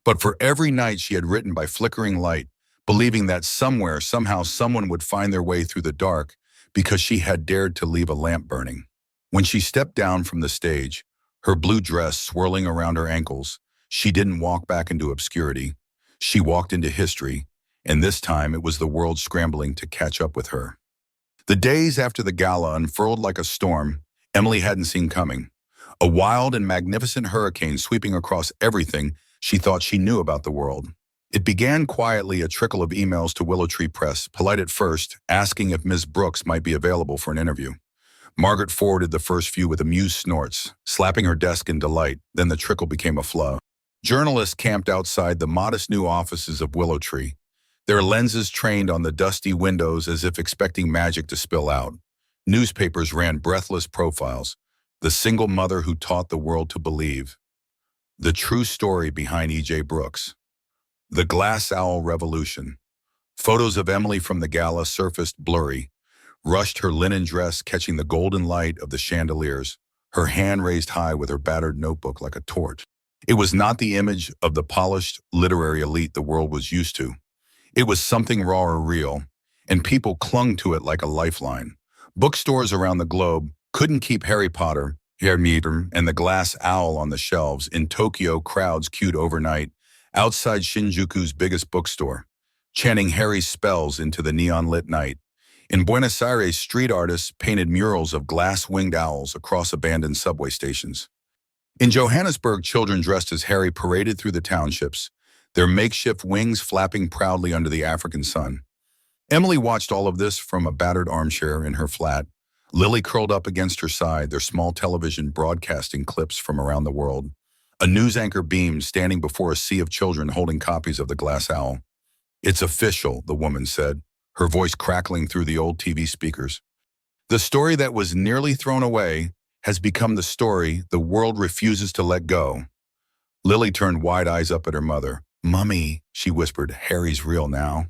[SPEAKER 1] but for every night she had written by flickering light, believing that somewhere, somehow, someone would find their way through the dark because she had dared to leave a lamp burning. When she stepped down from the stage, her blue dress swirling around her ankles, she didn't walk back into obscurity. She walked into history, and this time it was the world scrambling to catch up with her. The days after the gala unfurled like a storm Emily hadn't seen coming. A wild and magnificent hurricane sweeping across everything she thought she knew about the world. It began quietly, a trickle of emails to Willow Tree Press, polite at first, asking if Ms. Brooks might be available for an interview. Margaret forwarded the first few with amused snorts, slapping her desk in delight. Then the trickle became a flow. Journalists camped outside the modest new offices of Willow Tree, their lenses trained on the dusty windows as if expecting magic to spill out. Newspapers ran breathless profiles. The single mother who taught the world to believe. The true story behind E.J. Brooks. The Glass Owl Revolution. Photos of Emily from the gala surfaced blurry, rushed her linen dress catching the golden light of the chandeliers, her hand raised high with her battered notebook like a torch. It was not the image of the polished literary elite the world was used to. It was something raw or real, and people clung to it like a lifeline. Bookstores around the globe couldn't keep Harry Potter, Hermeter, and the Glass Owl on the shelves. In Tokyo, crowds queued overnight outside Shinjuku's biggest bookstore, chanting Harry's spells into the neon-lit night. In Buenos Aires, street artists painted murals of glass-winged owls across abandoned subway stations. In Johannesburg, children dressed as Harry paraded through the townships, their makeshift wings flapping proudly under the African sun. Emily watched all of this from a battered armchair in her flat, Lily curled up against her side, their small television broadcasting clips from around the world. A news anchor beamed, standing before a sea of children holding copies of The Glass Owl. It's official, the woman said, her voice crackling through the old TV speakers. The story that was nearly thrown away has become the story the world refuses to let go. Lily turned wide eyes up at her mother. Mummy, she whispered, Harry's real now.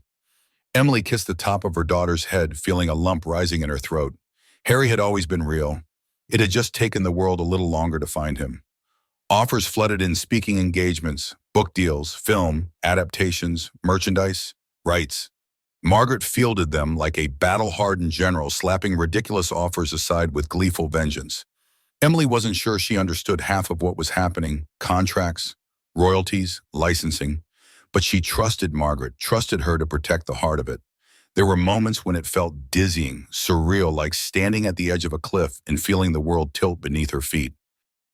[SPEAKER 1] Emily kissed the top of her daughter's head, feeling a lump rising in her throat. Harry had always been real. It had just taken the world a little longer to find him. Offers flooded in: speaking engagements, book deals, film, adaptations, merchandise, rights. Margaret fielded them like a battle-hardened general, slapping ridiculous offers aside with gleeful vengeance. Emily wasn't sure she understood half of what was happening: contracts, royalties, licensing. But she trusted Margaret, trusted her to protect the heart of it. There were moments when it felt dizzying, surreal, like standing at the edge of a cliff and feeling the world tilt beneath her feet.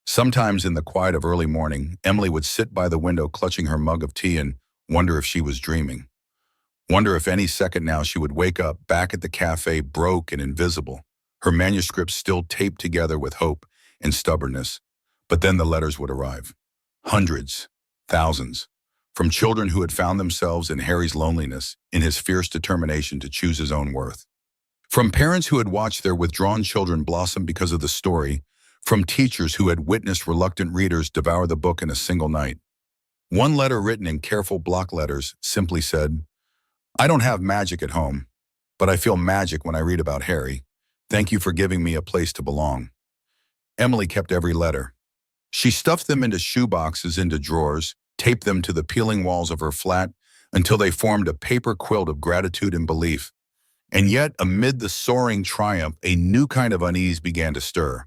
[SPEAKER 1] Sometimes in the quiet of early morning, Emily would sit by the window clutching her mug of tea and wonder if she was dreaming. Wonder if any second now she would wake up back at the cafe, broke and invisible, her manuscript still taped together with hope and stubbornness. But then the letters would arrive. Hundreds, thousands, from children who had found themselves in Harry's loneliness, in his fierce determination to choose his own worth. From parents who had watched their withdrawn children blossom because of the story, from teachers who had witnessed reluctant readers devour the book in a single night. One letter written in careful block letters simply said, "I don't have magic at home, but I feel magic when I read about Harry. Thank you for giving me a place to belong." Emily kept every letter. She stuffed them into shoeboxes, into drawers, taped them to the peeling walls of her flat until they formed a paper quilt of gratitude and belief. And yet, amid the soaring triumph, a new kind of unease began to stir.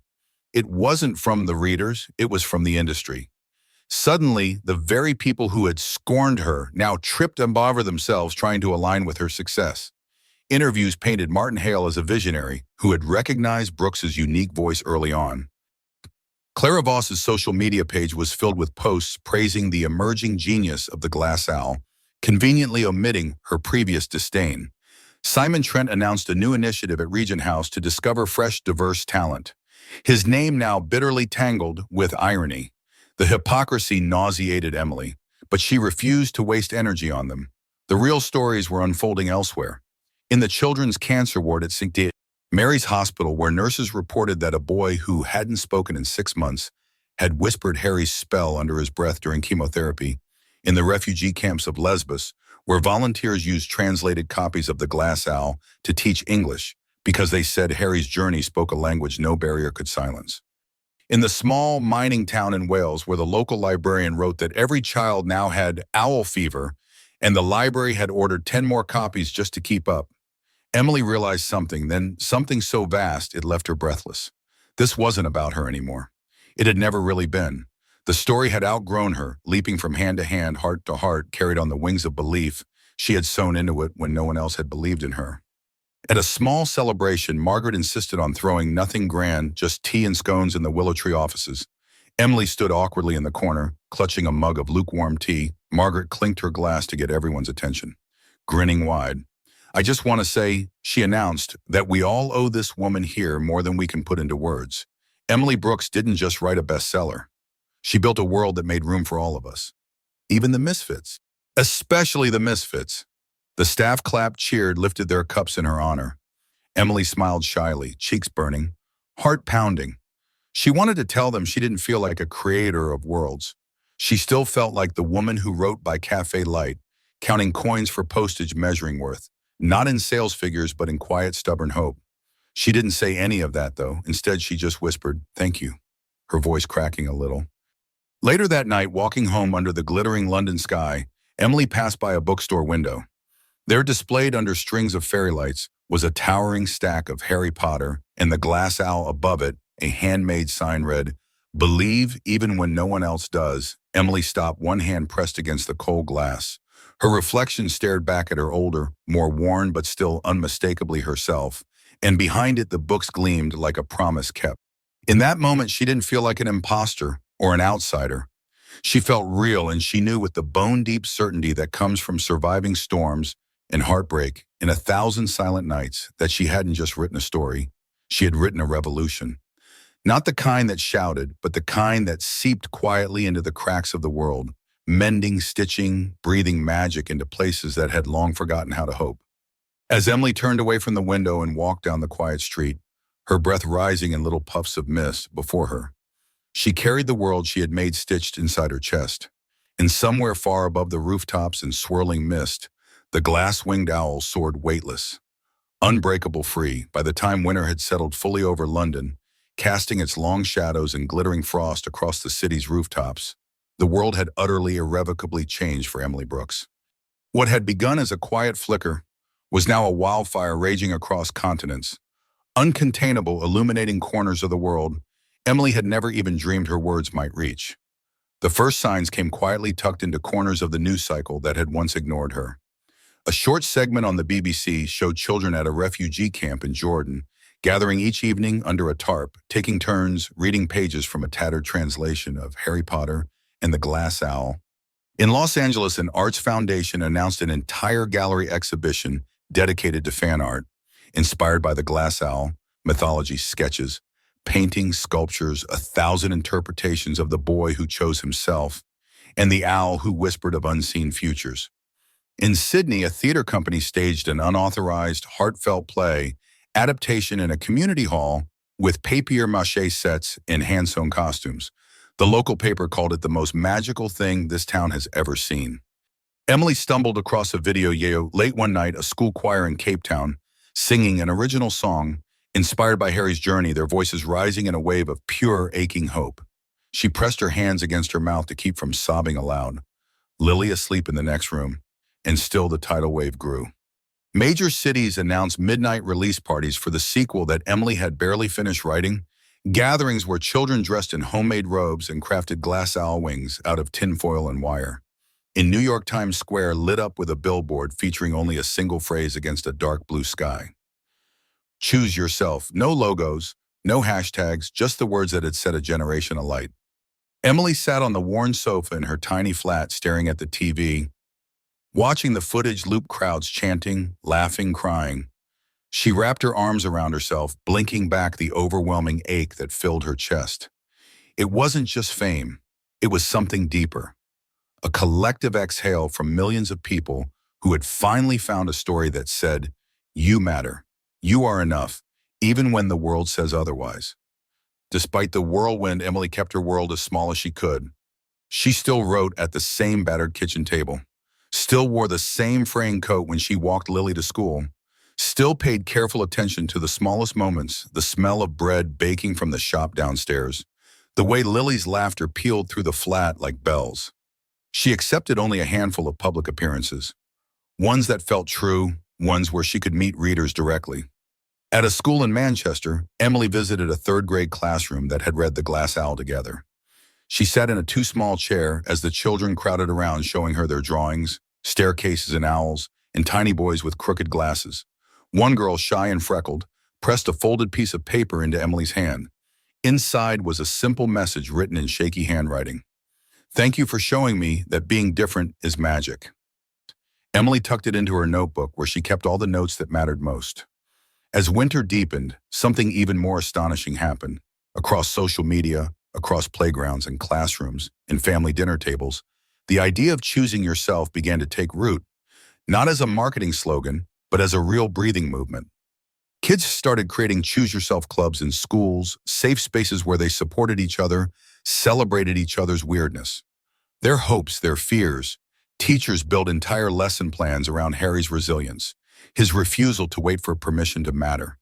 [SPEAKER 1] It wasn't from the readers, it was from the industry. Suddenly, the very people who had scorned her now tripped over themselves trying to align with her success. Interviews painted Martin Hale as a visionary who had recognized Brooks's unique voice early on. Clara Voss's social media page was filled with posts praising the emerging genius of the glass owl, conveniently omitting her previous disdain. Simon Trent announced a new initiative at Regent House to discover fresh, diverse talent. His name now bitterly tangled with irony. The hypocrisy nauseated Emily, but she refused to waste energy on them. The real stories were unfolding elsewhere. In the children's cancer ward at St. Mary's Hospital, where nurses reported that a boy who hadn't spoken in 6 months had whispered Harry's spell under his breath during chemotherapy. In the refugee camps of Lesbos, where volunteers used translated copies of The Glass Owl to teach English because they said Harry's journey spoke a language no barrier could silence. In the small mining town in Wales, where the local librarian wrote that every child now had owl fever and the library had ordered 10 more copies just to keep up. Emily realized something, then something so vast it left her breathless. This wasn't about her anymore. It had never really been. The story had outgrown her, leaping from hand to hand, heart to heart, carried on the wings of belief. She had sown into it when no one else had believed in her. At a small celebration, Margaret insisted on throwing nothing grand, just tea and scones in the Willow Tree offices. Emily stood awkwardly in the corner, clutching a mug of lukewarm tea. Margaret clinked her glass to get everyone's attention, grinning wide. "I just want to say," she announced, "that we all owe this woman here more than we can put into words. Emily Brooks didn't just write a bestseller. She built a world that made room for all of us. Even the misfits. Especially the misfits." The staff clapped, cheered, lifted their cups in her honor. Emily smiled shyly, cheeks burning, heart pounding. She wanted to tell them she didn't feel like a creator of worlds. She still felt like the woman who wrote by cafe light, counting coins for postage measuring worth. Not in sales figures, but in quiet, stubborn hope. She didn't say any of that, though. Instead, she just whispered, "Thank you," her voice cracking a little. Later that night, walking home under the glittering London sky, Emily passed by a bookstore window. There, displayed under strings of fairy lights, was a towering stack of Harry Potter, and the glass owl above it, a handmade sign read, "Believe even when no one else does." Emily stopped, one hand pressed against the cold glass. Her reflection stared back at her older, more worn but still unmistakably herself, and behind it the books gleamed like a promise kept. In that moment, she didn't feel like an imposter or an outsider. She felt real, and she knew with the bone-deep certainty that comes from surviving storms and heartbreak in 1,000 silent nights that she hadn't just written a story, she had written a revolution. Not the kind that shouted, but the kind that seeped quietly into the cracks of the world, mending, stitching, breathing magic into places that had long forgotten how to hope. As Emily turned away from the window and walked down the quiet street, her breath rising in little puffs of mist before her, she carried the world she had made stitched inside her chest. And somewhere far above the rooftops and swirling mist, the glass-winged owl soared weightless, unbreakable, free. By the time winter had settled fully over London, casting its long shadows and glittering frost across the city's rooftops, the world had utterly, irrevocably changed for Emily Brooks. What had begun as a quiet flicker was now a wildfire raging across continents, uncontainable, illuminating corners of the world Emily had never even dreamed her words might reach. The first signs came quietly tucked into corners of the news cycle that had once ignored her. A short segment on the BBC showed children at a refugee camp in Jordan, gathering each evening under a tarp, taking turns reading pages from a tattered translation of Harry Potter and the Glass Owl. In Los Angeles, an arts foundation announced an entire gallery exhibition dedicated to fan art, inspired by the Glass Owl, mythology sketches, paintings, sculptures, 1,000 interpretations of the boy who chose himself, and the owl who whispered of unseen futures. In Sydney, a theater company staged an unauthorized, heartfelt play adaptation in a community hall with papier-mâché sets and hand-sewn costumes. The local paper called it the most magical thing this town has ever seen. Emily stumbled across a video late one night, a school choir in Cape Town, singing an original song inspired by Harry's journey, their voices rising in a wave of pure, aching hope. She pressed her hands against her mouth to keep from sobbing aloud. Lily asleep in the next room, and still the tidal wave grew. Major cities announced midnight release parties for the sequel that Emily had barely finished writing, gatherings where children dressed in homemade robes and crafted glass owl wings out of tinfoil and wire. In New York, Times Square lit up with a billboard featuring only a single phrase against a dark blue sky. Choose yourself. No logos, no hashtags, just the words that had set a generation alight. Emily sat on the worn sofa in her tiny flat staring at the TV, watching the footage loop, crowds chanting, laughing, crying. She wrapped her arms around herself, blinking back the overwhelming ache that filled her chest. It wasn't just fame. It was something deeper. A collective exhale from millions of people who had finally found a story that said, "You matter. You are enough, even when the world says otherwise." Despite the whirlwind, Emily kept her world as small as she could. She still wrote at the same battered kitchen table, still wore the same fraying coat when she walked Lily to school, still paid careful attention to the smallest moments, the smell of bread baking from the shop downstairs, the way Lily's laughter pealed through the flat like bells. She accepted only a handful of public appearances, ones that felt true, ones where she could meet readers directly. At a school in Manchester, Emily visited a third-grade classroom that had read The Glass Owl together. She sat in a too-small chair as the children crowded around showing her their drawings, staircases and owls, and tiny boys with crooked glasses. One girl, shy and freckled, pressed a folded piece of paper into Emily's hand. Inside was a simple message written in shaky handwriting. "Thank you for showing me that being different is magic." Emily tucked it into her notebook where she kept all the notes that mattered most. As winter deepened, something even more astonishing happened. Across social media, across playgrounds and classrooms, and family dinner tables, the idea of choosing yourself began to take root, not as a marketing slogan, but as a real breathing movement. Kids started creating choose-yourself clubs in schools, safe spaces where they supported each other, celebrated each other's weirdness. Their hopes, their fears. Teachers built entire lesson plans around Harry's resilience, his refusal to wait for permission to matter.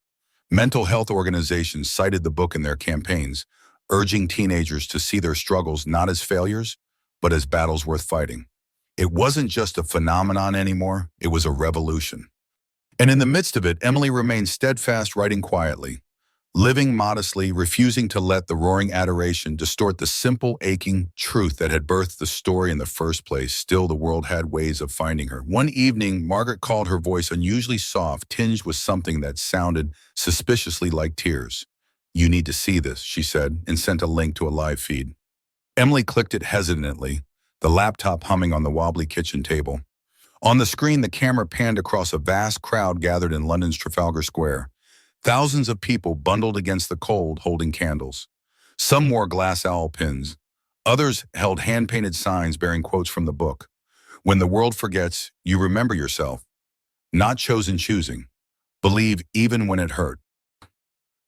[SPEAKER 1] Mental health organizations cited the book in their campaigns, urging teenagers to see their struggles not as failures, but as battles worth fighting. It wasn't just a phenomenon anymore, it was a revolution. And in the midst of it, Emily remained steadfast, writing quietly, living modestly, refusing to let the roaring adoration distort the simple, aching truth that had birthed the story in the first place. Still, the world had ways of finding her. One evening, Margaret called, her voice unusually soft, tinged with something that sounded suspiciously like tears. "You need to see this," she said, and sent a link to a live feed. Emily clicked it hesitantly, the laptop humming on the wobbly kitchen table. On the screen, the camera panned across a vast crowd gathered in London's Trafalgar Square. Thousands of people bundled against the cold, holding candles. Some wore glass owl pins. Others held hand-painted signs bearing quotes from the book. "When the world forgets, you remember yourself. Not chosen choosing. Believe even when it hurt."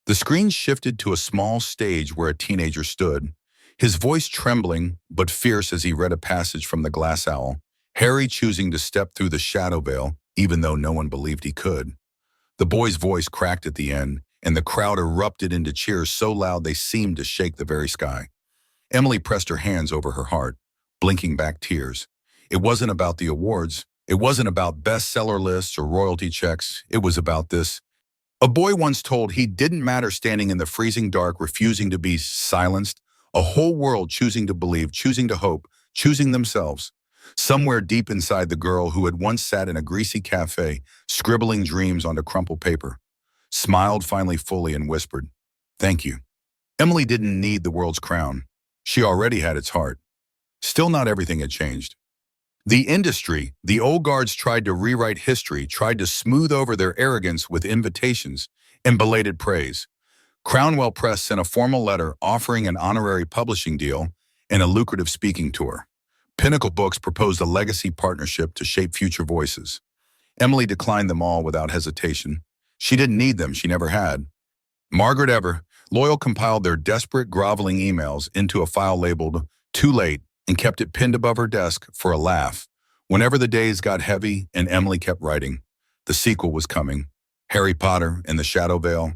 [SPEAKER 1] The screen shifted to a small stage where a teenager stood, his voice trembling but fierce as he read a passage from The Glass Owl, Harry choosing to step through the shadow veil, even though no one believed he could. The boy's voice cracked at the end, and the crowd erupted into cheers so loud they seemed to shake the very sky. Emily pressed her hands over her heart, blinking back tears. It wasn't about the awards. It wasn't about bestseller lists or royalty checks. It was about this. A boy once told he didn't matter standing in the freezing dark, refusing to be silenced. A whole world choosing to believe, choosing to hope, choosing themselves. Somewhere deep inside the girl who had once sat in a greasy cafe, scribbling dreams onto crumpled paper, smiled finally fully and whispered, "Thank you." Emily didn't need the world's crown. She already had its heart. Still, not everything had changed. The industry, the old guards, tried to rewrite history, tried to smooth over their arrogance with invitations and belated praise. Crownwell Press sent a formal letter offering an honorary publishing deal and a lucrative speaking tour. Pinnacle Books proposed a legacy partnership to shape future voices. Emily declined them all without hesitation. She didn't need them, she never had. Margaret Ever, Loyal compiled their desperate, groveling emails into a file labeled Too Late and kept it pinned above her desk for a laugh. Whenever the days got heavy and Emily kept writing, the sequel was coming, Harry Potter and the Shadow Veil.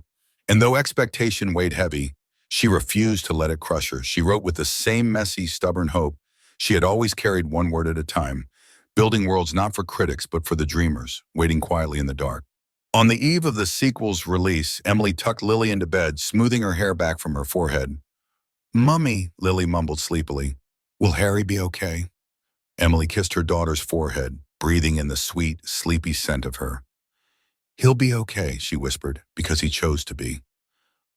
[SPEAKER 1] And though expectation weighed heavy, she refused to let it crush her. She wrote with the same messy, stubborn hope she had always carried, one word at a time, building worlds not for critics but for the dreamers, waiting quietly in the dark. On the eve of the sequel's release, Emily tucked Lily into bed, smoothing her hair back from her forehead. "Mummy," Lily mumbled sleepily, "will Harry be okay?" Emily kissed her daughter's forehead, breathing in the sweet, sleepy scent of her. "He'll be okay," she whispered, "because he chose to be."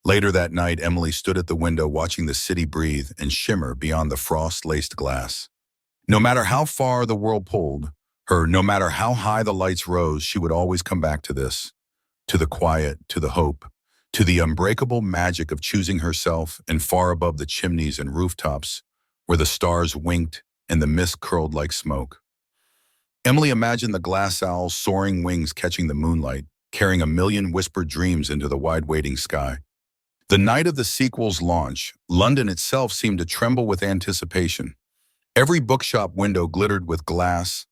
[SPEAKER 1] Later that night, Emily stood at the window watching the city breathe and shimmer beyond the frost-laced glass. No matter how far the world pulled her, no matter how high the lights rose, she would always come back to this, to the quiet, to the hope, to the unbreakable magic of choosing herself, and far above the chimneys and rooftops, where the stars winked and the mist curled like smoke. Emily imagined the glass owl's soaring wings catching the moonlight, carrying a million whispered dreams into the wide waiting sky. The night of the sequel's launch, London itself seemed to tremble with anticipation. Every bookshop window glittered with glass,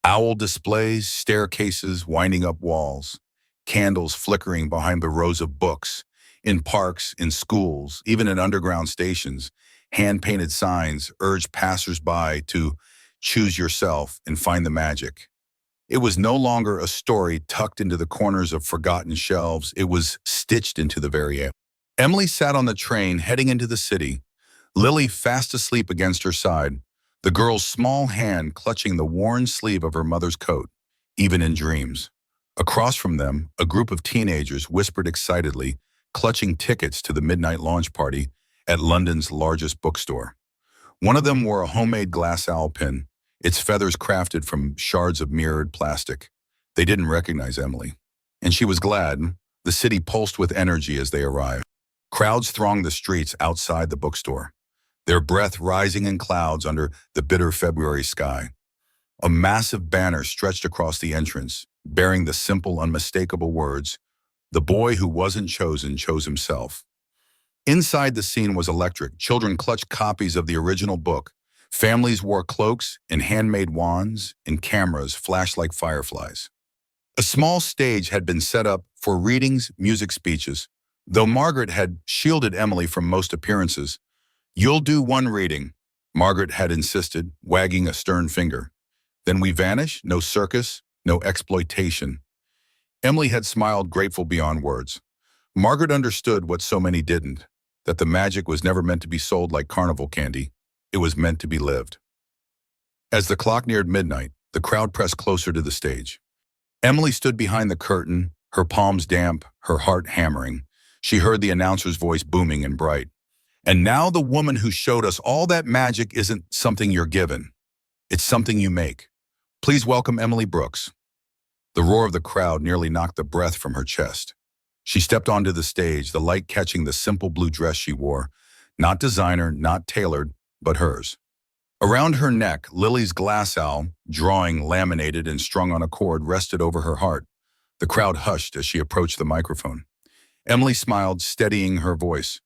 [SPEAKER 1] owl displays, staircases winding up walls, candles flickering behind the rows of books. In parks, in schools, even in underground stations, hand-painted signs urged passers-by to choose yourself and find the magic. It was no longer a story tucked into the corners of forgotten shelves. It was stitched into the very air. Emily sat on the train heading into the city, Lily fast asleep against her side, the girl's small hand clutching the worn sleeve of her mother's coat, even in dreams. Across from them, a group of teenagers whispered excitedly, clutching tickets to the midnight launch party at London's largest bookstore. One of them wore a homemade glass owl pin, its feathers crafted from shards of mirrored plastic. They didn't recognize Emily, and she was glad. The city pulsed with energy as they arrived. Crowds thronged the streets outside the bookstore, their breath rising in clouds under the bitter February sky. A massive banner stretched across the entrance, bearing the simple, unmistakable words, "The boy who wasn't chosen chose himself." Inside, the scene was electric. Children clutched copies of the original book. Families wore cloaks and handmade wands, and cameras flashed like fireflies. A small stage had been set up for readings, music, speeches. Though Margaret had shielded Emily from most appearances, "You'll do one reading," Margaret had insisted, wagging a stern finger. "Then we vanish, no circus, no exploitation." Emily had smiled, grateful beyond words. Margaret understood what so many didn't, that the magic was never meant to be sold like carnival candy. It was meant to be lived. As the clock neared midnight, the crowd pressed closer to the stage. Emily stood behind the curtain, her palms damp, her heart hammering. She heard the announcer's voice booming and bright. "And now the woman who showed us all that magic isn't something you're given. It's something you make. Please welcome Emily Brooks." The roar of the crowd nearly knocked the breath from her chest. She stepped onto the stage, the light catching the simple blue dress she wore. Not designer, not tailored, but hers. Around her neck, Lily's glass owl, drawing laminated and strung on a cord, rested over her heart. The crowd hushed as she approached the microphone. Emily smiled, steadying her voice.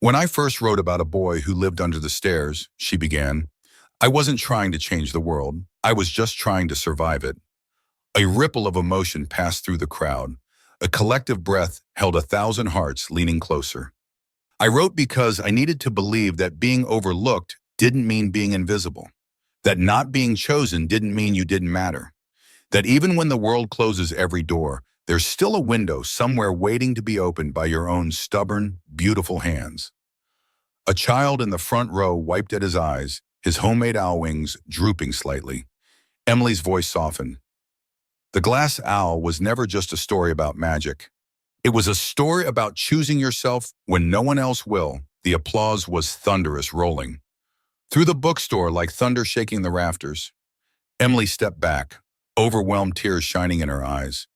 [SPEAKER 1] "When I first wrote about a boy who lived under the stairs," she began, "I wasn't trying to change the world. I was just trying to survive it." A ripple of emotion passed through the crowd. A collective breath held 1,000 hearts leaning closer. "I wrote because I needed to believe that being overlooked didn't mean being invisible. That not being chosen didn't mean you didn't matter. That even when the world closes every door, there's still a window somewhere waiting to be opened by your own stubborn, beautiful hands." A child in the front row wiped at his eyes, his homemade owl wings drooping slightly. Emily's voice softened. The glass owl was never just a story about magic. It was a story about choosing yourself when no one else will. The applause was thunderous, rolling through the bookstore like thunder shaking the rafters. Emily stepped back, overwhelmed, tears shining in her eyes.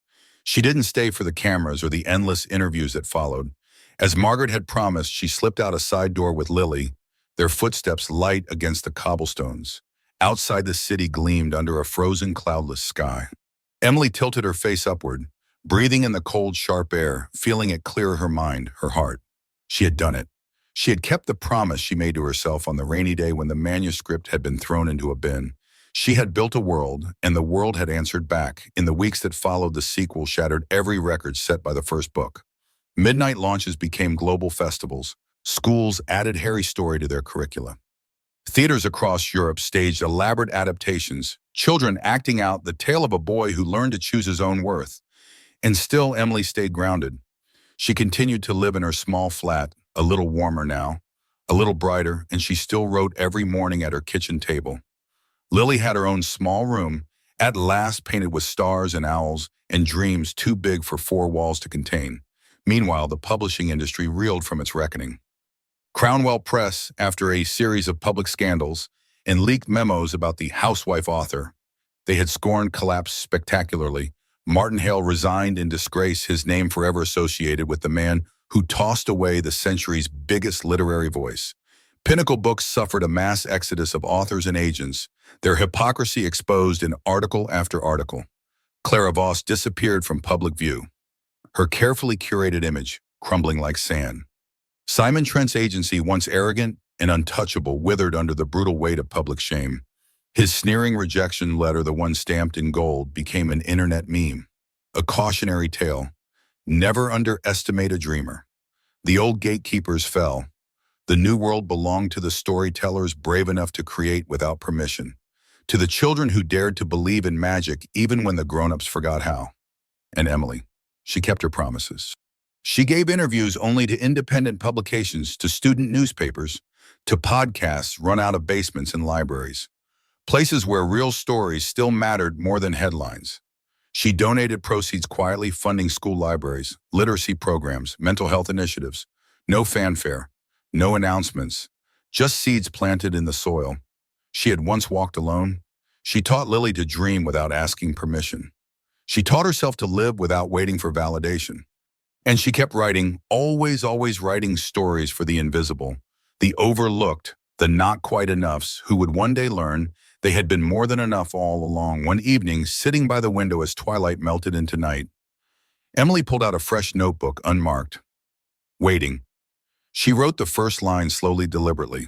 [SPEAKER 1] She didn't stay for the cameras or the endless interviews that followed. As Margaret had promised, she slipped out a side door with Lily, their footsteps light against the cobblestones. Outside the city gleamed under a frozen, cloudless sky. Emily tilted her face upward, breathing in the cold, sharp air, feeling it clear her mind, her heart. She had done it. She had kept the promise she made to herself on the rainy day when the manuscript had been thrown into a bin. She had built a world, and the world had answered back. In the weeks that followed, the sequel shattered every record set by the first book. Midnight launches became global festivals. Schools added Harry's story to their curricula. Theaters across Europe staged elaborate adaptations, children acting out the tale of a boy who learned to choose his own worth. And still, Emily stayed grounded. She continued to live in her small flat, a little warmer now, a little brighter, and she still wrote every morning at her kitchen table. Lily had her own small room, at last painted with stars and owls and dreams too big for four walls to contain. Meanwhile, the publishing industry reeled from its reckoning. Crownwell Press, after a series of public scandals and leaked memos about the housewife author they had scorned, collapsed spectacularly. Martin Hale resigned in disgrace, his name forever associated with the man who tossed away the century's biggest literary voice. Pinnacle Books suffered a mass exodus of authors and agents, their hypocrisy exposed in article after article. Clara Voss disappeared from public view, her carefully curated image crumbling like sand. Simon Trent's agency, once arrogant and untouchable, withered under the brutal weight of public shame. His sneering rejection letter, the one stamped in gold, became an internet meme, a cautionary tale. Never underestimate a dreamer. The old gatekeepers fell. The new world belonged to the storytellers brave enough to create without permission, to the children who dared to believe in magic even when the grown-ups forgot how. And Emily, she kept her promises. She gave interviews only to independent publications, to student newspapers, to podcasts run out of basements and libraries, places where real stories still mattered more than headlines. She donated proceeds quietly, funding school libraries, literacy programs, mental health initiatives. No fanfare, no announcements, just seeds planted in the soil. She had once walked alone. She taught Lily to dream without asking permission. She taught herself to live without waiting for validation. And she kept writing, always writing stories for the invisible, the overlooked, the not quite enoughs who would one day learn they had been more than enough all along. One evening, sitting by the window as twilight melted into night, Emily pulled out a fresh notebook, unmarked. Waiting. She wrote the first line slowly, deliberately.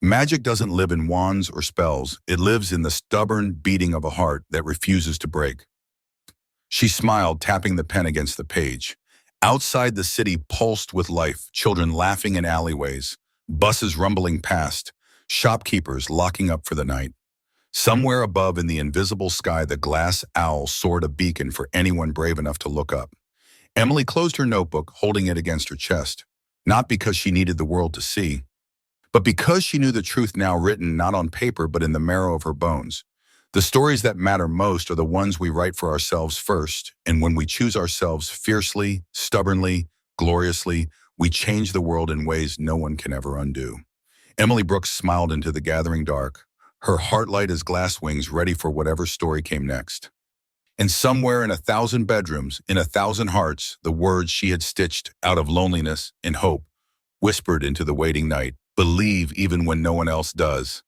[SPEAKER 1] Magic doesn't live in wands or spells. It lives in the stubborn beating of a heart that refuses to break. She smiled, tapping the pen against the page. Outside, the city pulsed with life, children laughing in alleyways, buses rumbling past, shopkeepers locking up for the night. Somewhere above in the invisible sky, the glass owl soared, a beacon for anyone brave enough to look up. Emily closed her notebook, holding it against her chest, not because she needed the world to see, but because she knew the truth now written not on paper but in the marrow of her bones. The stories that matter most are the ones we write for ourselves first, and when we choose ourselves fiercely, stubbornly, gloriously, we change the world in ways no one can ever undo. Emily Brooks smiled into the gathering dark, her heart light as glass wings, ready for whatever story came next. And somewhere in 1,000 bedrooms, in 1,000 hearts, the words she had stitched out of loneliness and hope whispered into the waiting night, "Believe even when no one else does."